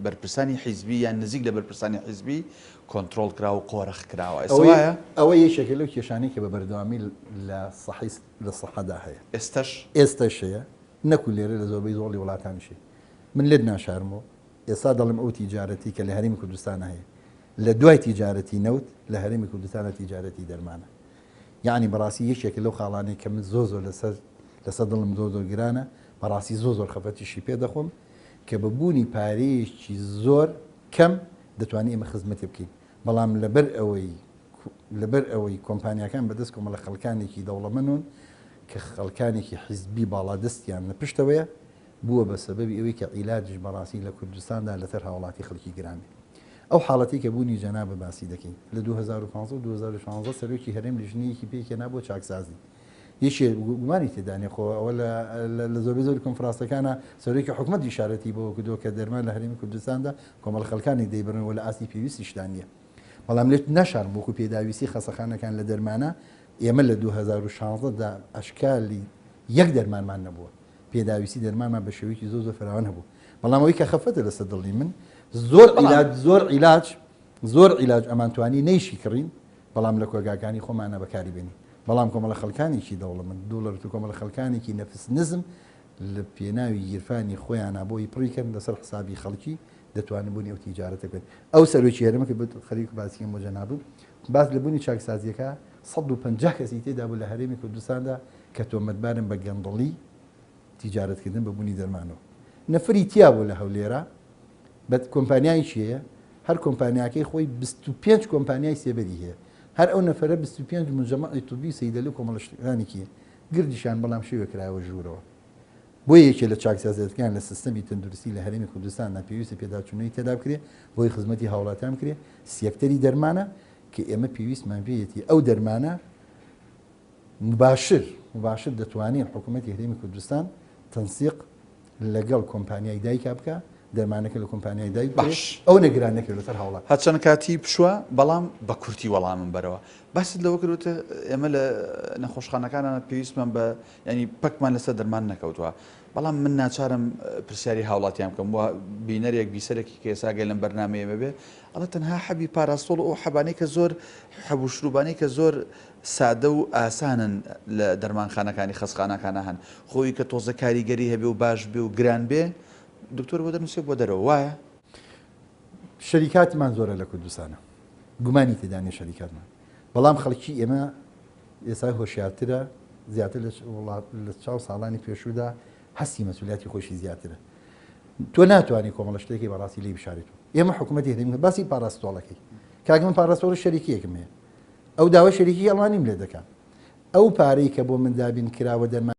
بەرپرسانی حیزبی یان نزیک لە بەرپرسانی حیزبی کۆنتترۆل کرا و قۆڕخ کراوە ئەوە یەکێکە لەو کێشانەی کە بە بەردەوامی لە سەحەدا هەیە ئێستاش هەیە نەکو لێرە لە زۆربەی زۆڵی وڵاتانشی من لێت ناشارمەوە ئێستا دەڵم ئەو تیجارەتی کە لە هەرێمی کوردستانە هەیە لە دوای تیجارەتی نەوت لە هەرێمی کوردستانە تیجارەتی دەرمانە یعنی بەڕاستی یەکێک لەو خاڵانەی کە من زۆر لەسەر دڵم زۆر گرانە بەڕاستی زۆر خەفەتیشی پێ دەخۆم کە بەبوونی پارەیەکی زۆر کەم دەتوانین ئێمە خزمەتی بکەین بەڵام لەبەر ئەوەی کۆمپانیەکان بەدەست کۆمەڵە خەڵکانێکی دەوڵەمەنون کە خەڵکانێکی حیزبی باڵادەستیان لە پشتەوەیە بووە بە سەبەبی ئەوەی کە عیلاجش بەڕاستی لە کوردستاندا لەسەر هاوڵاتی خەڵکی گرانی ئەو حاڵەتی کە بوونی جەنابە باسی دەکەین لە 2015 و 2016 سەرۆکی هەرێم لیژنەیەکی پێکێنا بۆ چاکسازی یەکێ گومانی تێدانی خۆ ئەوە لە زۆر کنفرانسەکانە سەرۆکی حکوومەت ئیشارەتی بۆ کردو کە دەرمان لە هەرێمی کوردستاندا کۆمەڵ خەڵکانی دەیبڕنەوە لە ئاستی پێویستیشتان نیە بەڵام لێت نەشار بۆکو پێداویستی خەسەخانەکان لە دەرمانە ئێمە لە 2016دا ئەشکالی یەک دەرمانمان نەبووە پێداویستی دەرمانمان بە شێوەیەکی زۆر فراوان هەبوو بەڵام ئەوەی کە خەفەتە لەسەر دڵی من زۆر عیلاج ئەمانتوانی نەیشی کڕین بەڵام لە کۆگاکانی خۆمانە بەکاری بێنی بەڵام کۆمەڵە خەڵکانێکی دەوڵەمەند دووڵەر و کۆمەڵە خەڵکانێکی نەفس نزم لە پێناوی گیرفانی خۆیان بۆی پڕیکەن لەسەر حسابی خەڵکی دەتوانن بوونی ئەو تیجارەتە بێت ئەو سەرۆکی هەرێمە کە خەریک باسیکەم بۆ جەنابم باس لە بوونی چاکسازیەکە 150 کەسی تێدا بوو لە هەرێمی کوردستاندا کە تۆمەتبارن بە گەندڵی تیجارەتکردن بە بوونی دەرمانەوە نەفری تیا بوو لە هەولێرە بە کۆمپانیای چیە هەر کۆمپانیاکەی خۆی 25 کۆمپانیای سێبەری هەیە هەر ئەو نەفرە 25 مجەمەعی توبی سەیدەلی کۆمەڵشتەکانێکی گردیشان بەڵام شێوە کرایەوە ژوورەوە بۆ یەکێ لە چاکسازیەکان لە سیستەمی تەندروستی لە هەرێمی کوردستاندا پێویستە پێداچوونەی تێدا بکرێ بۆی خزمەتی هاوڵاتیان کرێ سێکتەری دەرمانە کە ئێمە پێویستمان پێیەتی ئەو دەرمانە مباشر دەتوانین حکوومەتی هەرێمی کوردستان تەنسیق لەگەڵ کۆمپانیای دایکا بکە دەرمانەکە لە کۆمپانیای دایک باش ئەو نەگران نەکرێت لەسەر هاوڵات هەچەند کاتی پشووە بەڵام بە کورتی وەڵامم بەرەوە باست لەوە کردوتە ئێمە لە نەخۆشخانەکانە پێویستمان بە ینی پەکمان لەسەر دەرمان نەکەوتووە بەڵام من ناچارم پرسیاری هاوڵاتیان بکەم وە بینەرێک بیسەرێکی کە ئێساگەی لەم بەرنامەیەمە بێ ئەڵە تەنها حەبی پاراستۆڵ ئەو حەبانەی کە زۆر حەبوشروبانەی کە زۆر سادە و ئاسانن لە دەرمانخانەکانی خەسخانەکانە هەن خۆی کە تۆزە کاریگەری هەبێ و باش بێ و گران بێ دکتۆر بۆ دەنووسێ بۆ دەرەوە وایە شەریکاتمان زۆرە لە کوردستانە گومانی تێدانی شەریکاتمان بەڵام خەڵکی ئێمە ئێستا هۆشیارترە زیاتر لە چاو ساڵانی پێشوودا هەستی مەسئولیاتی خۆشی زیاترە تۆ ناتوانانی کۆمەڵە شتێکی بەڕاستی لێ بشارێت ئێمە حکوومەتی هەرێمی باسی پاراستۆڵەکەی کاک من پاراستۆڵە شەریکیەکم هەیە ئەو داوای شەریکی ئەڵانیم لێ دەکات ئەو پارەی کە بۆ من دابین کراوە دەرمان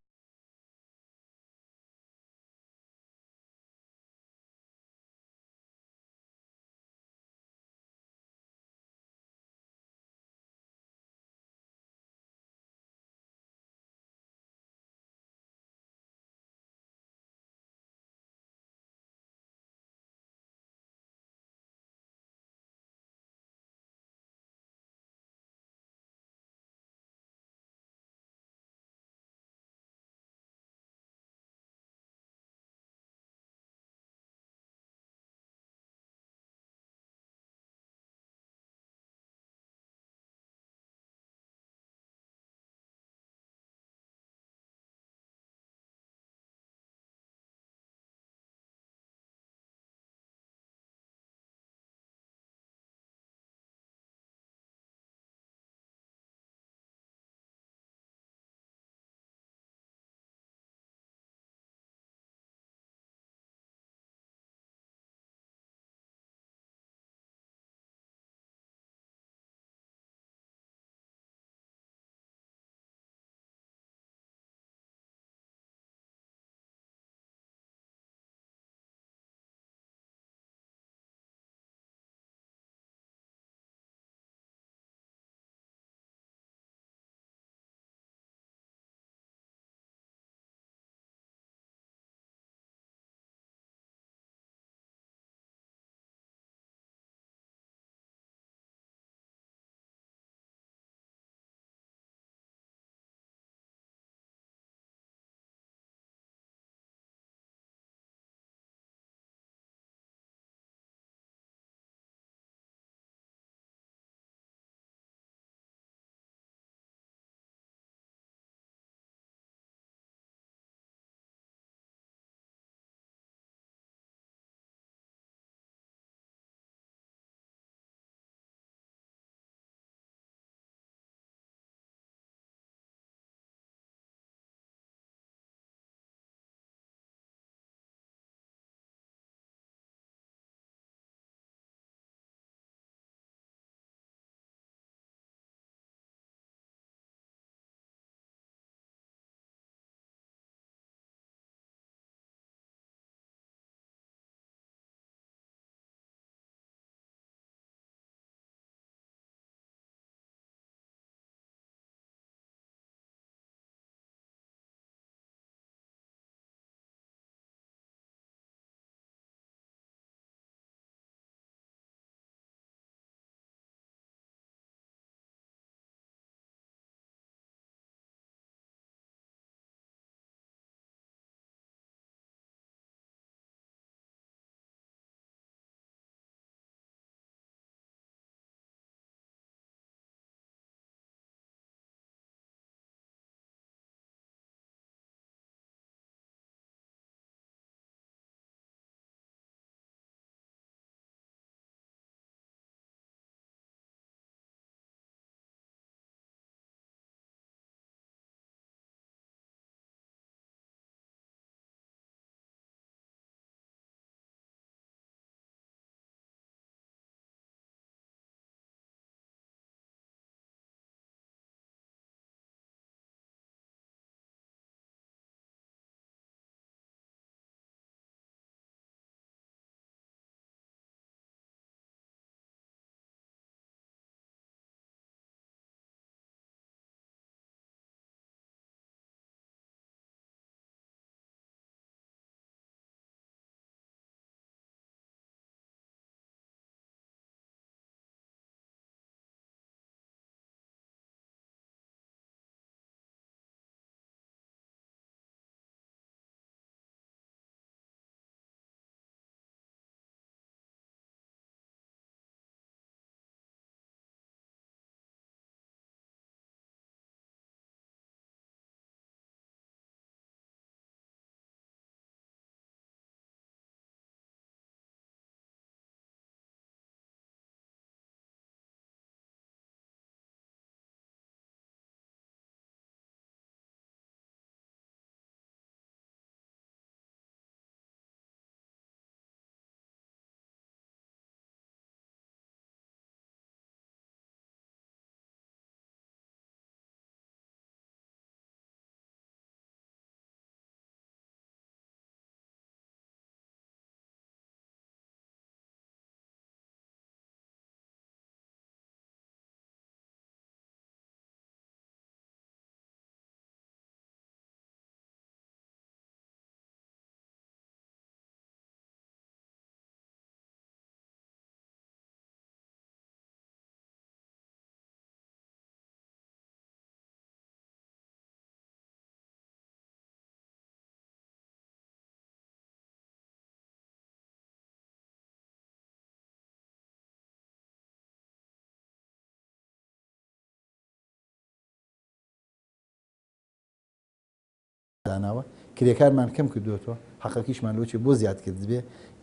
داناوە کرێکارمان کەم کردوێتەوە حەقەکیشمان لۆچێ بۆ زیاد کرد بێ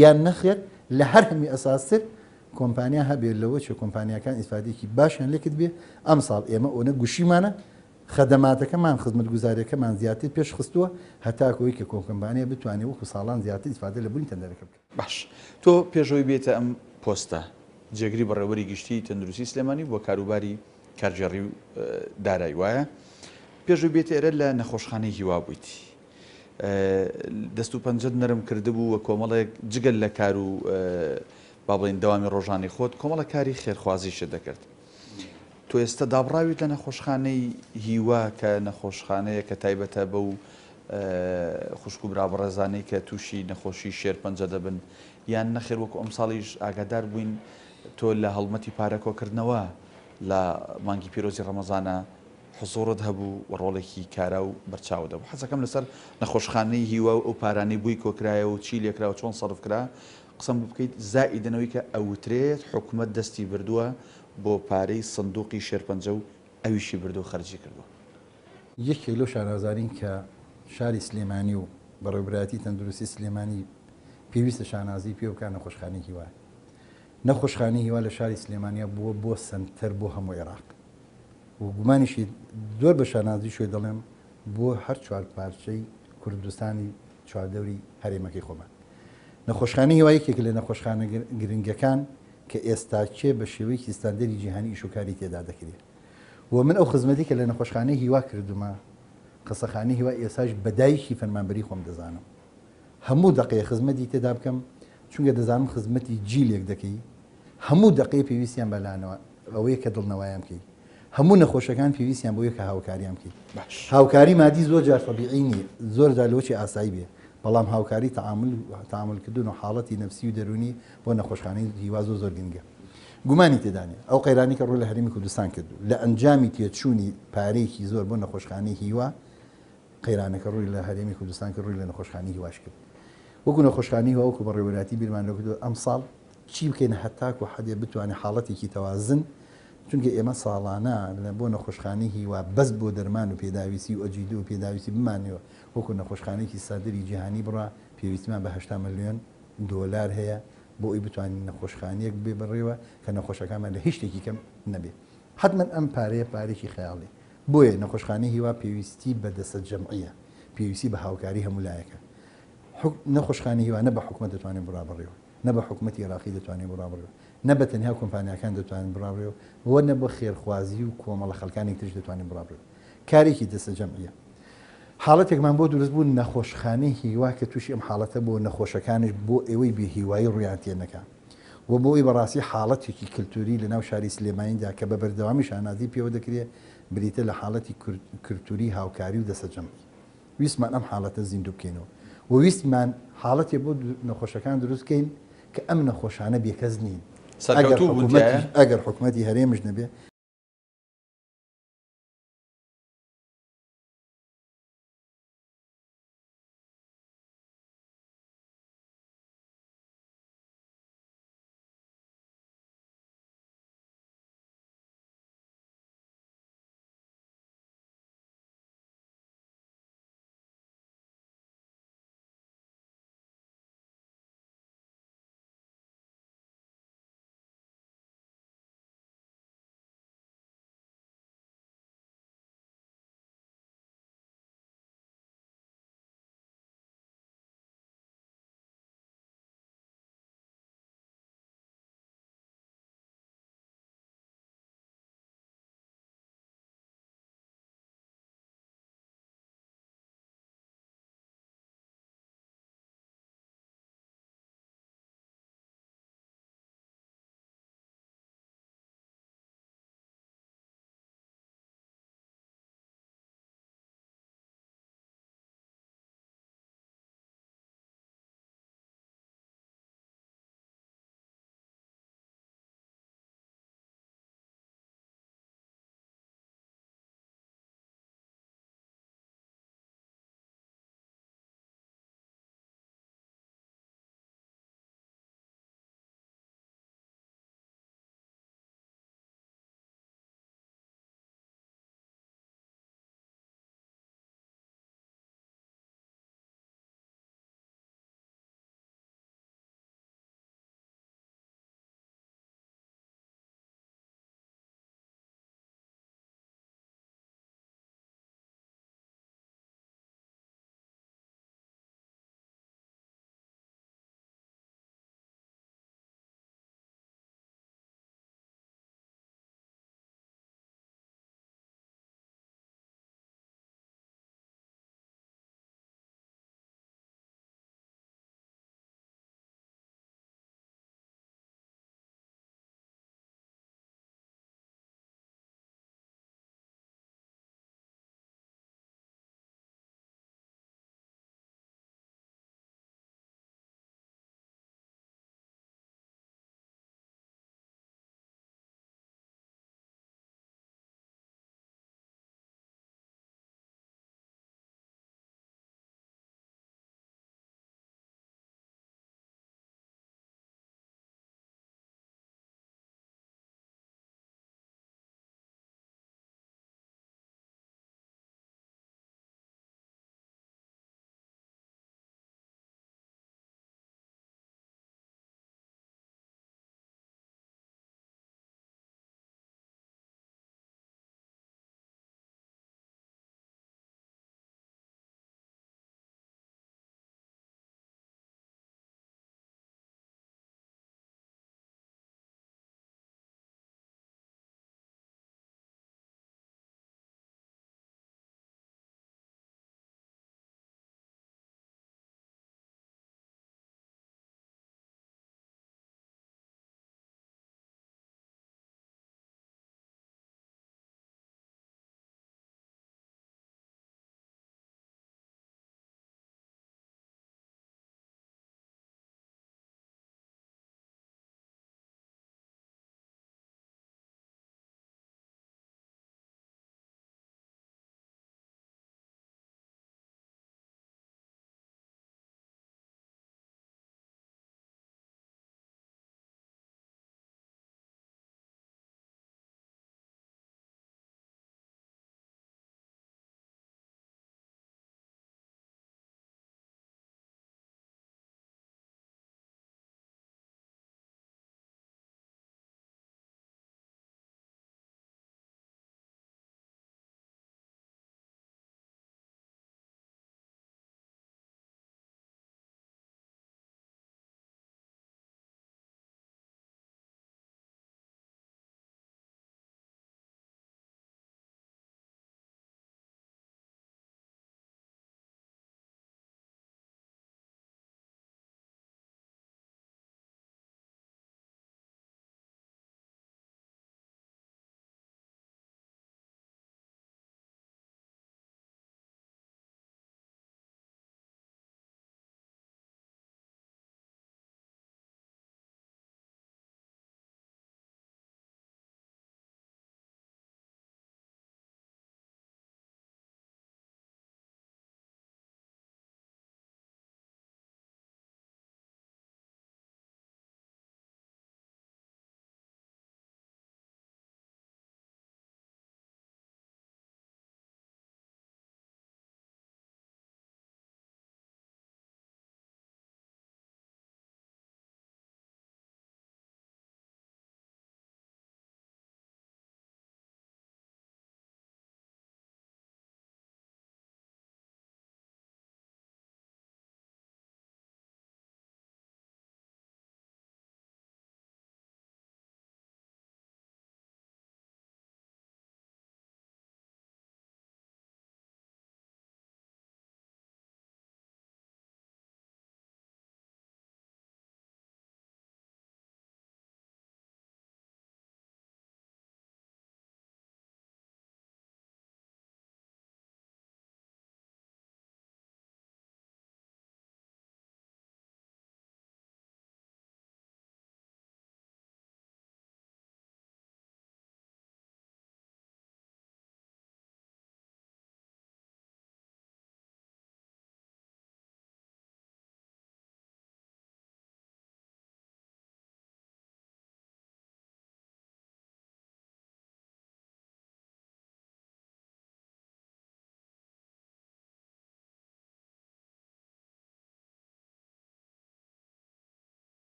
یان نەخێت لە هەر هەمی ئەساستر کۆمپانیا هەبێت لەوە چێ کۆمپانیەکان ئیسفادێکی باشیان لێ کرد بێ ئەم ساڵ ئێمە ئۆنە گوشیمانە خەدەماتەکەمان خزمەت گوزاریەکەمان زیاتر پێش خستووە هەتاکەوەی کە کۆمپانیا بتوانێت وەکو ساڵان زیاتر ئیسفادە لە بوونی تەندەرەکە بکات. باش تۆ پێشەوەی بێتە ئەم پۆستە جێگری بەڕێوەری گشتی تەندروستی سلێمانی بۆ کاروباری کارژێڕی و دارایی وایە پێشوی بێت ئێرە لە نەخۆشخانەی هیوا بوویتی دەست و پەنجەت نەرم کردبوو وە کۆمەڵێک جگەل لە کار و با بڵین دەوامی ڕۆژانی خۆت کۆمەڵە کاری خێرخوازیشت دەکرد تۆ ئێستا دابڕاویت لە نەخۆشخانەی هیوا کە نەخۆشخانەیە کە تایبەتە بە و خوشک و برابڕێزانەی کە تووشی نەخۆشی شێرپەنجە دەبن یان نەخێر وەکو ئەم ساڵیش ئاگادار بووین تۆ لە هەڵمەتی پارەکۆکردنەوە لە مانگی پیرۆزی ڕەمەزانە حزۆڕت هەبوو و ڕۆڵێکی کارا و بەرچاو دەبوو حەزەکەم لەسەر نەخۆشخانەی هیوا و ئەو پارانەی بووی کۆکرایە و چی لێکرا و چۆن سەرف کرا قسەم بکەیت زائیدنەوەی کە ئەوترێت حکوومەت دەستی بردووە بۆ پارەی سندوقی شێرپەنجە و ئەویشی بردو خەرجی کردووە. یەکێک لەو شارازارین کە شاری سلێمانی و بەڕێوەبرایەتی تەندروستی سلێمانی پێویستە شانازی پێ بکات نەخۆشخانەی هیوا. نەخۆشخانەی هیوا لە شاری سلێمانیا بووە بۆ سنتەر بۆ هەموو عێراق و گومانیشی زۆر بە شانازی شوێ دەڵێم بۆ هەر چوار پارچەی کوردستانی چواردەوری هەرێمەکەی خۆمان. نەخۆشخانەی هیوا یەکێک لە نەخۆشخانە گرنگەکان کە ئێستا چێ بە شێوەیەکی ستاندەری جیهانی ئیشوکاری تێدا دەکرێت و من ئەو خزمەتی کە لە نەخۆشخانەی هیوا کردومە قسەخانەی هیوا ئێساش بەدایکی فەرمانبەری خۆم دەزانم هەموو دقەیە خزمەتی تێدا بکەم چونکە دەزانم خزمەتی جیلێک دەکەی هەموو دقەیە پێویستیان بەلانەوە ئەوەیە کە دڵنەوەیان بکەی هەموو نەخۆشەکان پێویستیان بۆیە کە هاوکاریان بکەیت هاوکاری مادی زۆر جار تەبیعی نیە زۆر جار لۆچی ئاسایی بێ بەڵام هاوکاری تەعاملکردن و حاڵەتی نەفسی و دەرونی بۆ نەخۆشخانەی هیوا زۆر گرنگە گومانی تێدانێ ئەو قەیرانی کە ڕووی لە هەرێمی کوردستان کردو لە ئەنجامی تێچوونی پارەیەکی زۆر بۆ نەخۆشخانەی هیوا قەیرانەکە ڕووی لە هەرێمی کوردستان کە ڕووی لە نەخۆشخانەی هیواش کرد وەکو نەخۆشخانەی هیوا وەکو بەڕێوەبەراتی بیرمان لێ کردو ئەم ساڵ چی بکەین هەتاکو حەدێ بتوانێت حاڵەتێکی تەوازن چونکە ئێمە ساڵانە بۆ نەخۆشخانەی هیوا بەس بۆ دەرمان و پێداویستی و ئەجیدو و پێداویستی بمانەوە وەکو نەخۆشخانەیەکی سادری جیهانی بڕا پێویستیمان بە 8 ملیۆن دۆلار هەیە بۆ ئەوی بتوانین نەخۆشخانەیەک بێ بڕێوە کە نەخۆشەکانمان لە هیچ شتێکی کەم نەبێت حتمما ئەم پارەیە پارێکی خەیاڵی بۆیە نەخۆشخانەی هیوا پێویستی بە دەسە جەمعیە پێویستی بە هاوکاری هەموو لایەکە نەخۆشخانەی هیوا نە بە حکوومەت دەتوانێت بڕابڕێەوە نە بە حکوومەتی عێراقی دەتوانێت بڕابڕێەوە نە بە تەنیا کۆمپانیاکان دەتوانین بڕابڕێەوە وە نە بە خێرخوازی و کۆمەڵە خەڵکانی ترش دەتوانین بڕابڕێەوە کارێکی دەسە جەمعیە حاڵەتێکمان بۆ دروست بوو نەخۆشخانەی هیوا کە تووشی ئەم حاڵەتە بۆ نەخۆشەکانش بۆ ئێوەی بێهیوایی ڕویان تێ نەکا و بۆی بەڕاستی حاڵەتێکی کللتوری لە ناو شاری سلێمانیدا کە بە بەردەوامی شانازی پێوە دەکرێت بریتە لە حاڵەتی کللتوری هاوکاری و دەسە جەمعی ویستمان ئەم حاڵەتە زیندوو بکەینەوە و ویستمان حاڵەتێ بۆ نەخۆشەکان دروستکەین کە ئەم نەخۆشانە بێکەس نین ئەگەر حکوومەتی هەرێمش نەبێ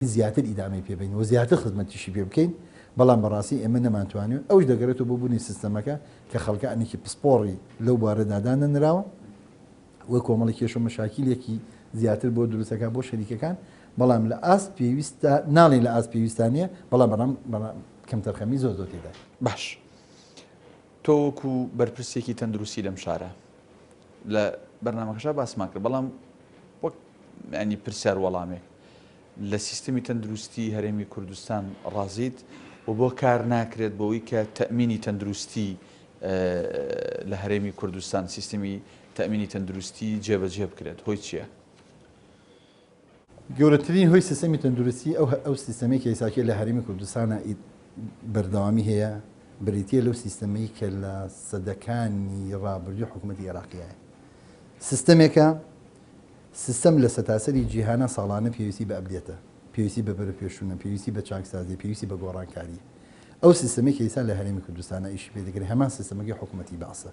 زیاتر ئیدامی پێبین و زیاتر خزمەتیشی پێ بکەین بەڵام بەڕاستی ئێمە نەمانتوانێت ئەوش دەگەرێتەوە بۆ بوونی سیستەمەکە کە خەڵکە ئەنێکی پسپۆڕی لەو بارەدادانە نراوە وە کۆمەڵی کێش و مەشاکیلێکی زیاتر بۆ دروستەکە بۆ شەریکەکان بەڵام لە ئاست پێویستە ناڵێن لە ئاست پێویستانە بەڵام بەڵام کەم تەرخەمی زۆر زۆر تێدا باش تۆکو بەرپرسێکی تەندروستی لەم شارە لە بەرنامەکەشا باسمان کرد بەڵام وەک ینی پرسیار وەڵامێک لە سیستەمی تەندروستی هەرێمی کوردستان ڕازیت و بۆ کار ناکرێت بۆەوەی کە تەمینی تەندروستی لە هەرێمی کوردستان سیستەمی تەمینی تەندروستی جێبەجێ بکرێت هۆی چییە؟ گەورەترین هۆی سیستەمی تەندروستی ئەو سیستەمێکی ئێساکێ لە هەرێمی کوردستانە بەردەوامی هەیە بریتە لەو سیستەمەی کە لە سەدەکانی ڕابردووی حکوومەتی عێراقیایە سیستەمێکە سیستەم لە سەتاسەری جیهانە ساڵانە پێویستی بە ئەبدێتە پێویستی بە بەرەپێشوونە پێویستی بە چاکسازی پێویستی بە گۆڕانکاری ئەو سیستەمێکی ئێستا لە هەرێمی کوردستانە ئیشی پێ دەکرێت هەمان سیستەمەکەی حکوومەتی باسە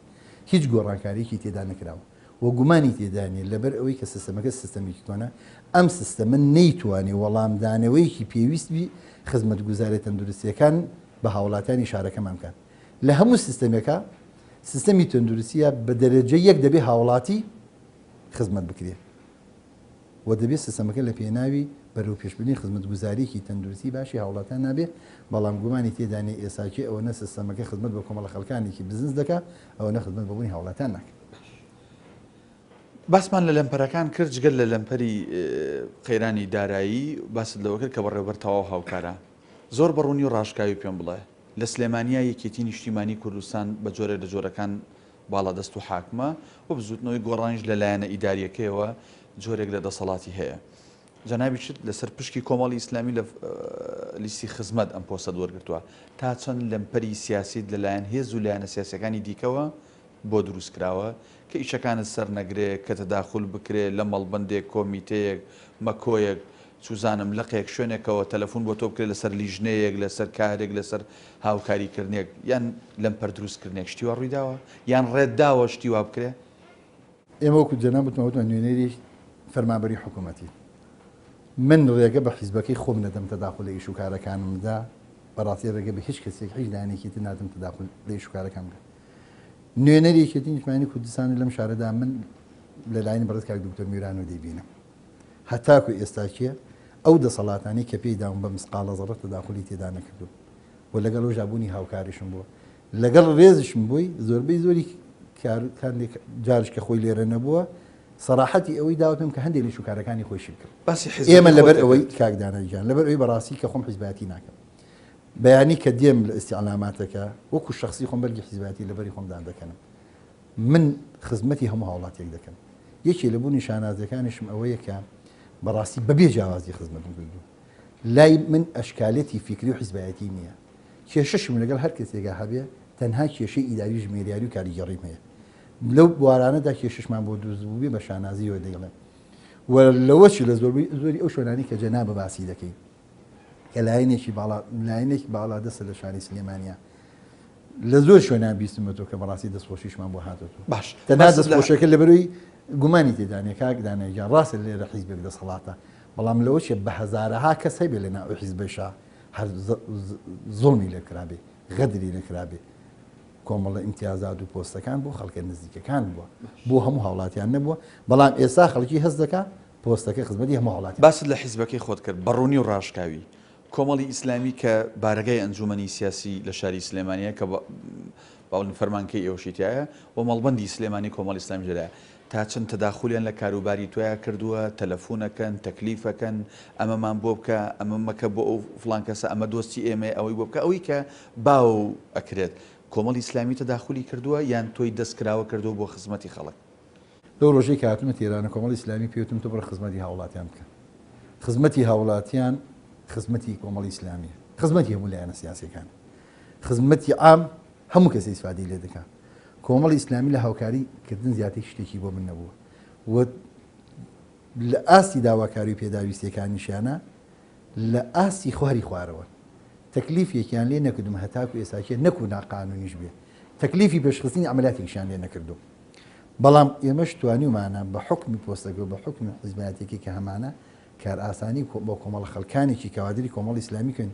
هیچ گۆڕانکاریکی تێدا نەکراوە و گومانی تێدانێت لەبەر ئەوەی کە سیستەمەکە سیستەمێکی کۆنە ئەم سیستەمە نەیتوانێت وەڵامدانەوەیکی پێویستی خزمەتگوزارە تەندروستیەکان بە هاوڵاتیانی شارەکەمان بکەن لە هەموو سیستەمێکە سیستەمی تەندروستیە بە دەرەجە یەک دەبێ هاوڵاتی خزمەت بکرێت و دەبێت سیستەمەکە لە پێناوی بەرەو پێشبردنی خزمەتگوزاریکی تەندروستی باشی هاوڵاتیان نابێت بەڵام گومانی تێدانێ ئێساکی ئەوە نە سیستەمەکە خزمەت بە کۆمەڵە خەڵکانێکی بزنس دەکات ئەوە نە خزمەت بەبوونی هاوڵاتیان ناکات باسمان لە لەمپەرەکان کرد جگەل لە لەمپەری قەیرانی دارایی باست لەوە کرد کە بەڕێوەبەر تەواو هاوکارە زۆر بەڕوونی و ڕاشکاوی پێم بڵێ لە سلێمانیا یەکێتی نیشتیمانی کوردستان بە جۆرە لە جۆرەکان باڵا دەست و حاکمە و بزوتنەوەی گۆڕانش لەلایەنە ئیداریەکەیەوە جۆرێک لە دەسەڵاتی هەیە جەنابی چیت لەسەر پشکی کۆمەڵی ئیسلامی لە لیستی خزمەت ئەم پۆستە وەرگرتووە تا چەند لەمپەری سیاسیت لەلایەن هێز و لایەنە سیاسەکانی دیکەوە بۆ دروستکراوە کە ئیشەکانت سەر نەگرێت کە تەداخل بکرێت لە مەڵبەندێک کۆمیتەیەک مەکۆیەک سوزانم لەقێک شوێنێکەوە تەلەفۆن بۆ تۆ بکرێت لەسەر لیژنەیەک لەسەر کارێک لەسەر هاوکاریکردنێک یان لەمپەر دروستکردنێک شتیوە ڕوویداوە یان ڕێدداوە شتیوا بکرێت ئێمە وەکو جەناب وتمەوتمە نوێنەری فەرمانبەری حکوومەتی من ڕێگە بە حیزبەکەی خۆم نەدەم تەداخل لە ئیش و کارەکانمدا بەڕاستی ڕێگە بە هیچ کەسێک هیچ دانێکی تر نادەم تەداخل لە ئیش و کارەکان بکەم نوێنەرێکی نیشتیمانی کوردستانی لەم شارەدا من لەلایەن بەڕێز کاک دکتۆر میران و دەیبینم هەتاکو ئێستاکیە ئەو دەسەڵاتانی کە پێی داوم بە مسقالە زەڕە تەداخلی تێدا نەکردو و لەگەڵ ئەو ژابوونی هاوکاریشم بووە لەگەڵ ڕێزشم بووی زۆربەی زۆری جارش کە خۆی لێرە نەبووە سەراحەتی ئەوەی داوتم کە هەندێک لە شوکارەکانی خۆشی بکرد ئێمە لەبەر ئەوەی کاکدانەجان لەبەر ئەوەی بەڕاستی کە خۆم حیزباتی ناکەم بەیانی کە دێم لە ئیستیعلاماتەکە وەکو شخصی خۆم بەرگی حیزباتی لەبەری خۆمدان دەکەنم من خزمەتی هەموو هاوڵاتێک دەکەم یەکێ لە بوونی شانازەکانیشم ئەوەیە کە بەڕاستی بەبێ جیاوازی خزمەتم کردو لای من ئەشکالەتی فیکری و حیزبایەتی نییە کێشەشم لەگەڵ هەر کەسێکە هەبێ تەنها کێشەی ئیداری ژمێریاری و کاریگەڕیم هەیە لەو بوارانەدا کێششمان بۆ دروست بووبێ بە شانازیەوە دەیڵێ و لەوەشی لە زۆری ئەو شوێنانی کە جەناب باسی دەکەین کە لایەنێکی باڵا دەستە لە شاری سلێمانیا لە زۆر شوێنان بیستمەوە کە بەڕاستی دەستخۆشیشمان بۆ هاتووە باش تەنها دەستخۆشەکە لەبەروی گومانی تێدانێ کاکدانەیە ڕاستە لێرە حیزبێک دەسەڵاتە بەڵام لەوەشە بە هەزارەها کەس هەبێ لە ناو حیزبەشە هەر زۆڵمی لێکرابێ غەدری لێکرابێ کۆمەڵە ئیمتیازات و پۆستەکان بۆ خەڵکە نزیکەکان بووە بۆ هەموو هاوڵاتیان نەبووە بەڵام ئێستا خەڵکی هەست دەکا پۆستەکە خزمەتی هەموو هاوڵاتی باست لە حیزبەکەی خۆت کرد بەڕوونی و ڕاشکاوی کۆمەڵی ئیسلامی کە بارگای ئەنجومەنی سیاسی لە شاری سلێمانیە کە باڵن فەرمانکەی ئێوەشیتایە و مەڵبەندی سلێمانی کۆمەڵی ئیسلامی جێرایە تا چەند تەداخولیان لە کاروباری توایە کردووە تەلەفۆنەکەن تەکلیفەکەن ئەمەمان بۆ بکە ئەمە مەکە بۆ ئەو فڵان کەسە ئەمە دۆستی ئێمە ئەوەی بۆ بکە ئەوەی کە باو ئەکرێت کۆمەڵی ئیسلامی تەداخلی کردووە یان تۆی دەستکراوە کردو بۆ خزمەتی خەڵک لەو ڕۆژەی کە هاتومە تێرانە کۆمەڵی ئیسلامی پێوتم تۆ بڕە خزمەتی هاوڵاتیان بکە خزمەتی هاوڵاتیان خزمەتی کۆمەڵی ئیسلامیە خزمەتی هەموو لایەنە سیاسیەکان خزمەتی عام هەموو کەس ئیسفادەی لێ دەکات کۆمەڵی ئیسلامی لە هاوکاریکردن زیاتر شتێکی بۆ من نەبووە و لە ئاستی داواکاری و پێداویستیەکانیشیانە لە ئاستی خواری خوارەوە تەکلیفێکیان لێ نەکردم هەتاکو ئێساکێ نەکو ناقانونیش بێ تەکلیفی پێشخستنی عملیاتێکیشیان لێ نەکردو بەڵام ئێمەش توانیمانە بە حکمی پۆستەکە و بە حکمی حیزبایەتێکی کە هەمانە کار ئاسانی بۆ کۆمەڵە خەڵکانێکی کەوادری کۆمەڵ ئیسلامی کەن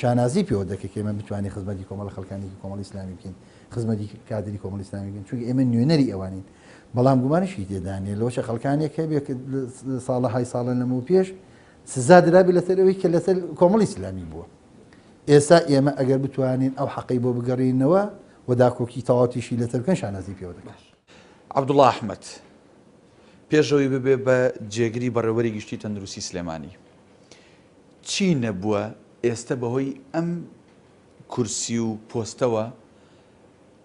شانازی پێوە دەکە ئێمە بتوانین خزمەتی کۆمەڵە خەڵکانێکی کۆمەڵ ئیسلامی بکەین خزمەتی کادری کۆمەڵ ئیسلامی بکەین چونکە ئێمە نوێنەری ئەوانین بەڵام گومانیشی تێدانێ لەوەشە خەڵکانێک هەبێ ساڵە های ساڵە لەمە پێش سزا درابی لەسەرەوەی کە لەسەر کۆمەڵ ئیسلامی بووە ئێستا ئێمە ئەگەر بتوانین ئەو حەقی بۆ بگەڕینەوە و داکۆکی تەواوەتیشی لەسەر بکەن شانازی پێوە دەکات. عەبدوڵڵا ئەحمەد پێشەوەی ببێ بە جێگری بەڕێوەری گشتی تەندروستی سلێمانی چی نەبووە ئێستا بەهۆی ئەم کورسی و پۆستەوە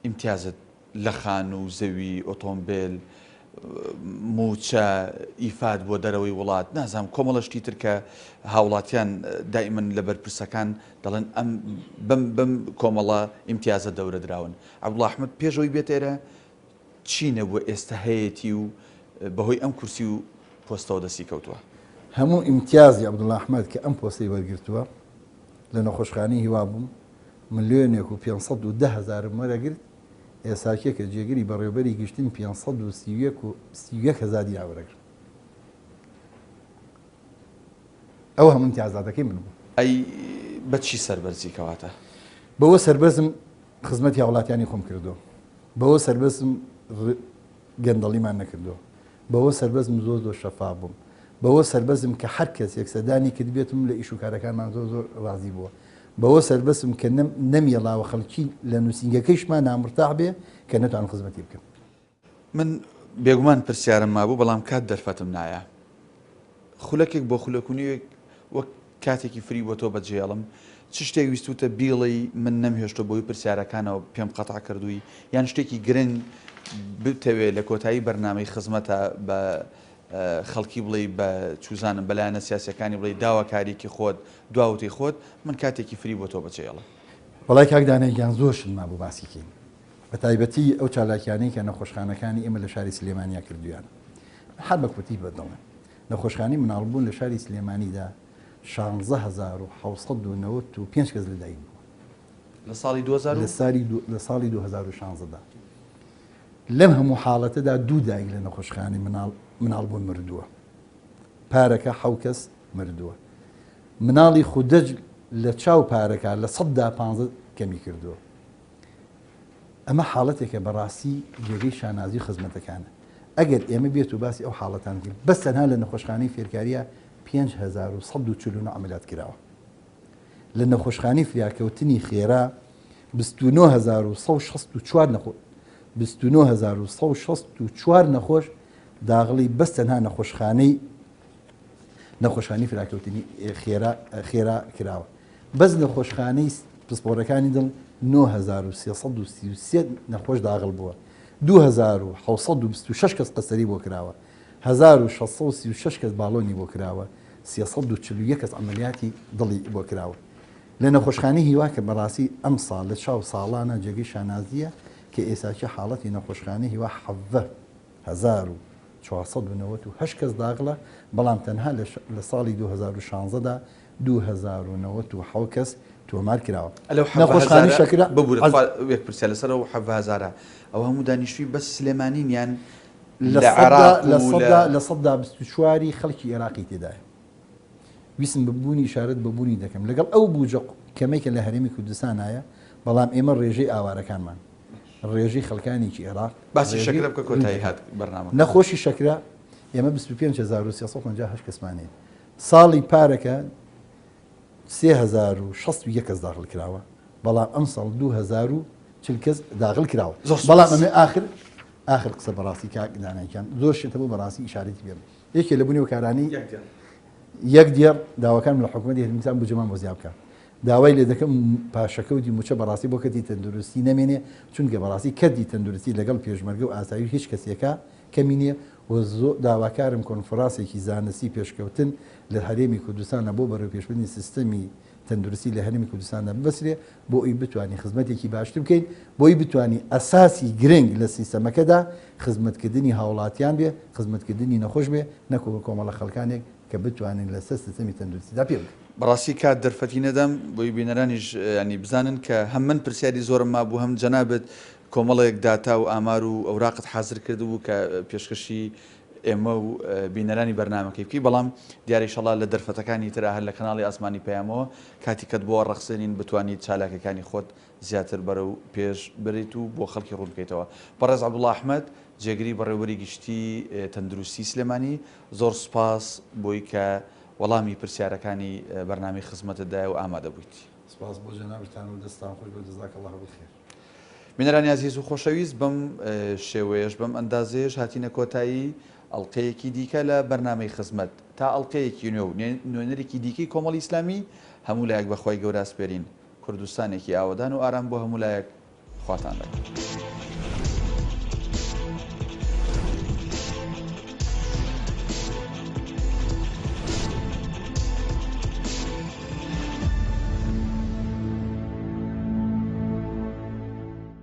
ئیمتیازت لە خان و زەوی ئۆتۆمبیل موچە ئیفاد بۆ دەرەوەی وڵات نازام کۆمەڵەشتی تر کە هاوڵاتیان دائیمەن لە بەرپرسەکان دەڵێن ئەم بم کۆمەڵە ئیمتیازە دەورە دراون. عەبدوڵڵا ئەحمەد پێشەوەی بێت ئێرە چی نەبووە ئێستا هەیەی و بەهۆی ئەم کورسی و پۆستەوە دەستی کەوتووە؟ هەموو ئیمتیازی عەبدوڵڵا ئەحمەد کە ئەم پۆستەی وەرگرتووە لە نەخۆشخانەی هیوا بووم ملیۆنێک و 510,000 وەرەگرت ئێساکێ کە جێگری بەڕێوەبەری گشتین 531,000 دیار وەرەگرت. ئەو هەموو ئیمتیازاتەکەی من بوو. ئەی بەچی سەربەرزی کەواتە؟ بەوە سەربەرزم خزمەتی هاوڵاتیانی خۆم کردو بەوە سەربەرزم گەندەڵیمان نەکردو بەوە سەربەزم زۆر شەفاف بووم بەوە سەربەزم کە هەر کەس یەکسەدانی کرد بێتم لە ئیش و کارەکانمان زۆر ڕازی بووە بەوە سەربەزم کە نەمیێڵاوە خەڵکی لە نووسینگەکەیشمان نامرتاح بێ کە نەتوان خزمەتی بکەم. من بێگومان پرسیارم مابوو بەڵام کات دەرفەتم نایە خولەکێک بۆ خولەکوونیەک وەک کاتێکی فری بۆ تۆ بەجێڵم چ شتێک ویستوتە بیڵی من نەمهێشتە بۆی پرسیارەکانەوە پێم قەتع کردووی یان شتێکی گرنگ بتەوێت لە کۆتایی بەرنامەی خزمەتە بە خەڵکی بڵێ بە چوزانم بەلایەنە سیاسەکانی بڵێ داواکاریکی خۆت دواوتی خۆت من کاتێکی فری بۆ تۆ بەجێڵم. وەڵای کاکدانەیەکیان زۆرشن مابوو باسیکەین بە تایبەتی ئەو چالاکیانەی کە نەخۆشخانەکانی ئێمە لە شاری سلێمانیا کردویان هەر بە کوتی بەدڵێن نەخۆشخانەی مناڵبوون لە شاری سلێمانیدا 16,795 کەس لەدایک بوو لە ساڵی 2000 لە ساڵی 2016دا لەم هەموو حاڵەتەدا دوو دایک لە نەخۆشخانەی مناڵبوون مردووە پارەکە 7 کەس مردووە مناڵی خودەج لە چاو پارەکە لە 115 کەمی کردووە. ئەمە حاڵەتێکە بەڕاستی جێگەی شانازی خزمەتەکانە ئەگەر ئێمە بێت و باسی ئەو حاڵەتان کرد بەس تەنها لە نەخۆشخانەی فێرکاریە 5149 عملیات کراوە لە نەخۆشخانەی فریاکەوتنی خێرا 29,164 نەخۆش داغڵی بەس تەنها نەخۆشخانەی فراکەوتنی خێرا کراوە بەس نەخۆشخانەی پسپۆرەکانی دڵ 9,333 نەخۆش داغڵ بووە 2,726 کەس قەسەری بۆ کراوە 1,636 کەس باڵۆنی بۆ کراوە 341 کەس عملیاتی دڵی بۆ کراوە لە نەخۆشخانەی هیوا کە بەڕاستی ئەم ساڵ لە چاو ساڵانە جێگەی شانازیە کە ئێساکی حاڵەتی نەخۆشخانەی هیوا 1,498 کەس داغڵە بەڵام تەنها لە ساڵی 2016دا 2,097 کەس تۆمار کراوە. نەخۆشخانەی شەکرا ببوورێک پرسیار لەسەر ئەو 7,000 ئەو هەموو دانیشتوی بەس سلێمانین یان لە 124 خەڵکی عێراقی تێدایە. ویسم ببوونی شارەت بەبوونی دەکەم لەگەڵ ئەو بوجە کەمێکە لە هەرێمی کوردستانایە بەڵام ئێمە ڕێژەی ئاوارەکانمان ڕێژەی خەڵکانێکی عێراق باسی شەکرە بکە کۆتایی هات بەرنامە نەخۆشی شەکرا ئێمە 25,350 کەسمانەیە ساڵی پارەکە 3,061 کەس داخل کراوە بەڵام ئەم ساڵ 2,040 کەس داخل کراوە بەڵام ئەمێ آخر قسە بەڕاستی کاکدانەکان زۆر شێتە بۆ بەڕاستی ئیشارەتی پێم یەکێ لە بوونی وەکارانی یەک دیار داواکان لە حکوومەتی هەرمیزان بجەمان بۆ زیاب بکە داوای لێ دەکەم پاشەکەوتی موچە بەڕاستی بۆ کەتی تەندروستی نەمێنێ چونکە بەڕاستی کەدی تەندروستی لەگەڵ پێشمەرگە و ئاسایی هیچ کەسێکە کەمی نییە و زۆر داواکارم کۆنفرانسێکی زانستی پێشکەوتن لە هەرێمی کوردستانە بۆ بەڕێوە پێشبردننی سیستەمی تەندروستی لە هەرێمی کوردستانە ببەسرێ بۆ ئەی بتوانانی خزمەتێکی باشتر بکەین بۆی بتوانانی ئەساسی گرنگ لە سیستەمەکەدا خزمەتکردنی هاوڵاتیان بێ خزمەتکردنی نەخۆش بێ نەکۆ کۆمەڵە خەڵکانێک کە بتوانین لەسەر سیستەمی تەندروستیدا پێ بکەین. بەڕاستی کات دەرفەتی نەدەم بۆی بینەرانیش ینی بزانن کە هەم من پرسیاری زۆرم مابوو هەم جەنابەت کۆمەڵێک داتا و ئامار و ئەوراقت حاضر کردبوو کە پێشکەشی ئێمە و بینەرانی بەرنامەکەی بکەی بەڵام دیاری شەڵا لە دەرفەتەکانی ترا هەر لە کەناڵی ئاسمانی پەیامەوە کاتی کەت بۆ ڕەخسێنین بتوانیت چالاکەکانی خۆت زیاتر بەرە و پێش بریت و بۆ خەڵکی ڕوون بکەیتەوە. بەڕێز عەبدوڵڵا ئەحمەد جێگری بەڕێوەری گشتی تەندروستی سلێمانی زۆر سوپاس بۆی کە وەڵامی پرسیارەکانی بەرنامەی خزمەتتدایە و ئامادە بوویت. سپاس بۆ جەنابتان و دەستان خۆش بۆ جەزاکەڵڵاه بخێر. بینەرانی عەزیز و خۆشەویست بەم شێوەیەش بەم ئەندازەیەش هاتینە کۆتایی ئەڵقەیەکی دیکە لە بەرنامەی خزمەت تا ئەڵقەیەکی نوێ و نوێنەرێکی دیکەی کۆمەڵی ئیسلامی هەموو لایەک بەخوای گەورە ئەسپێرین کوردستانێکی ئاوەدان و ئارام بۆ هەموو لایەک خواتان لەگەڵ.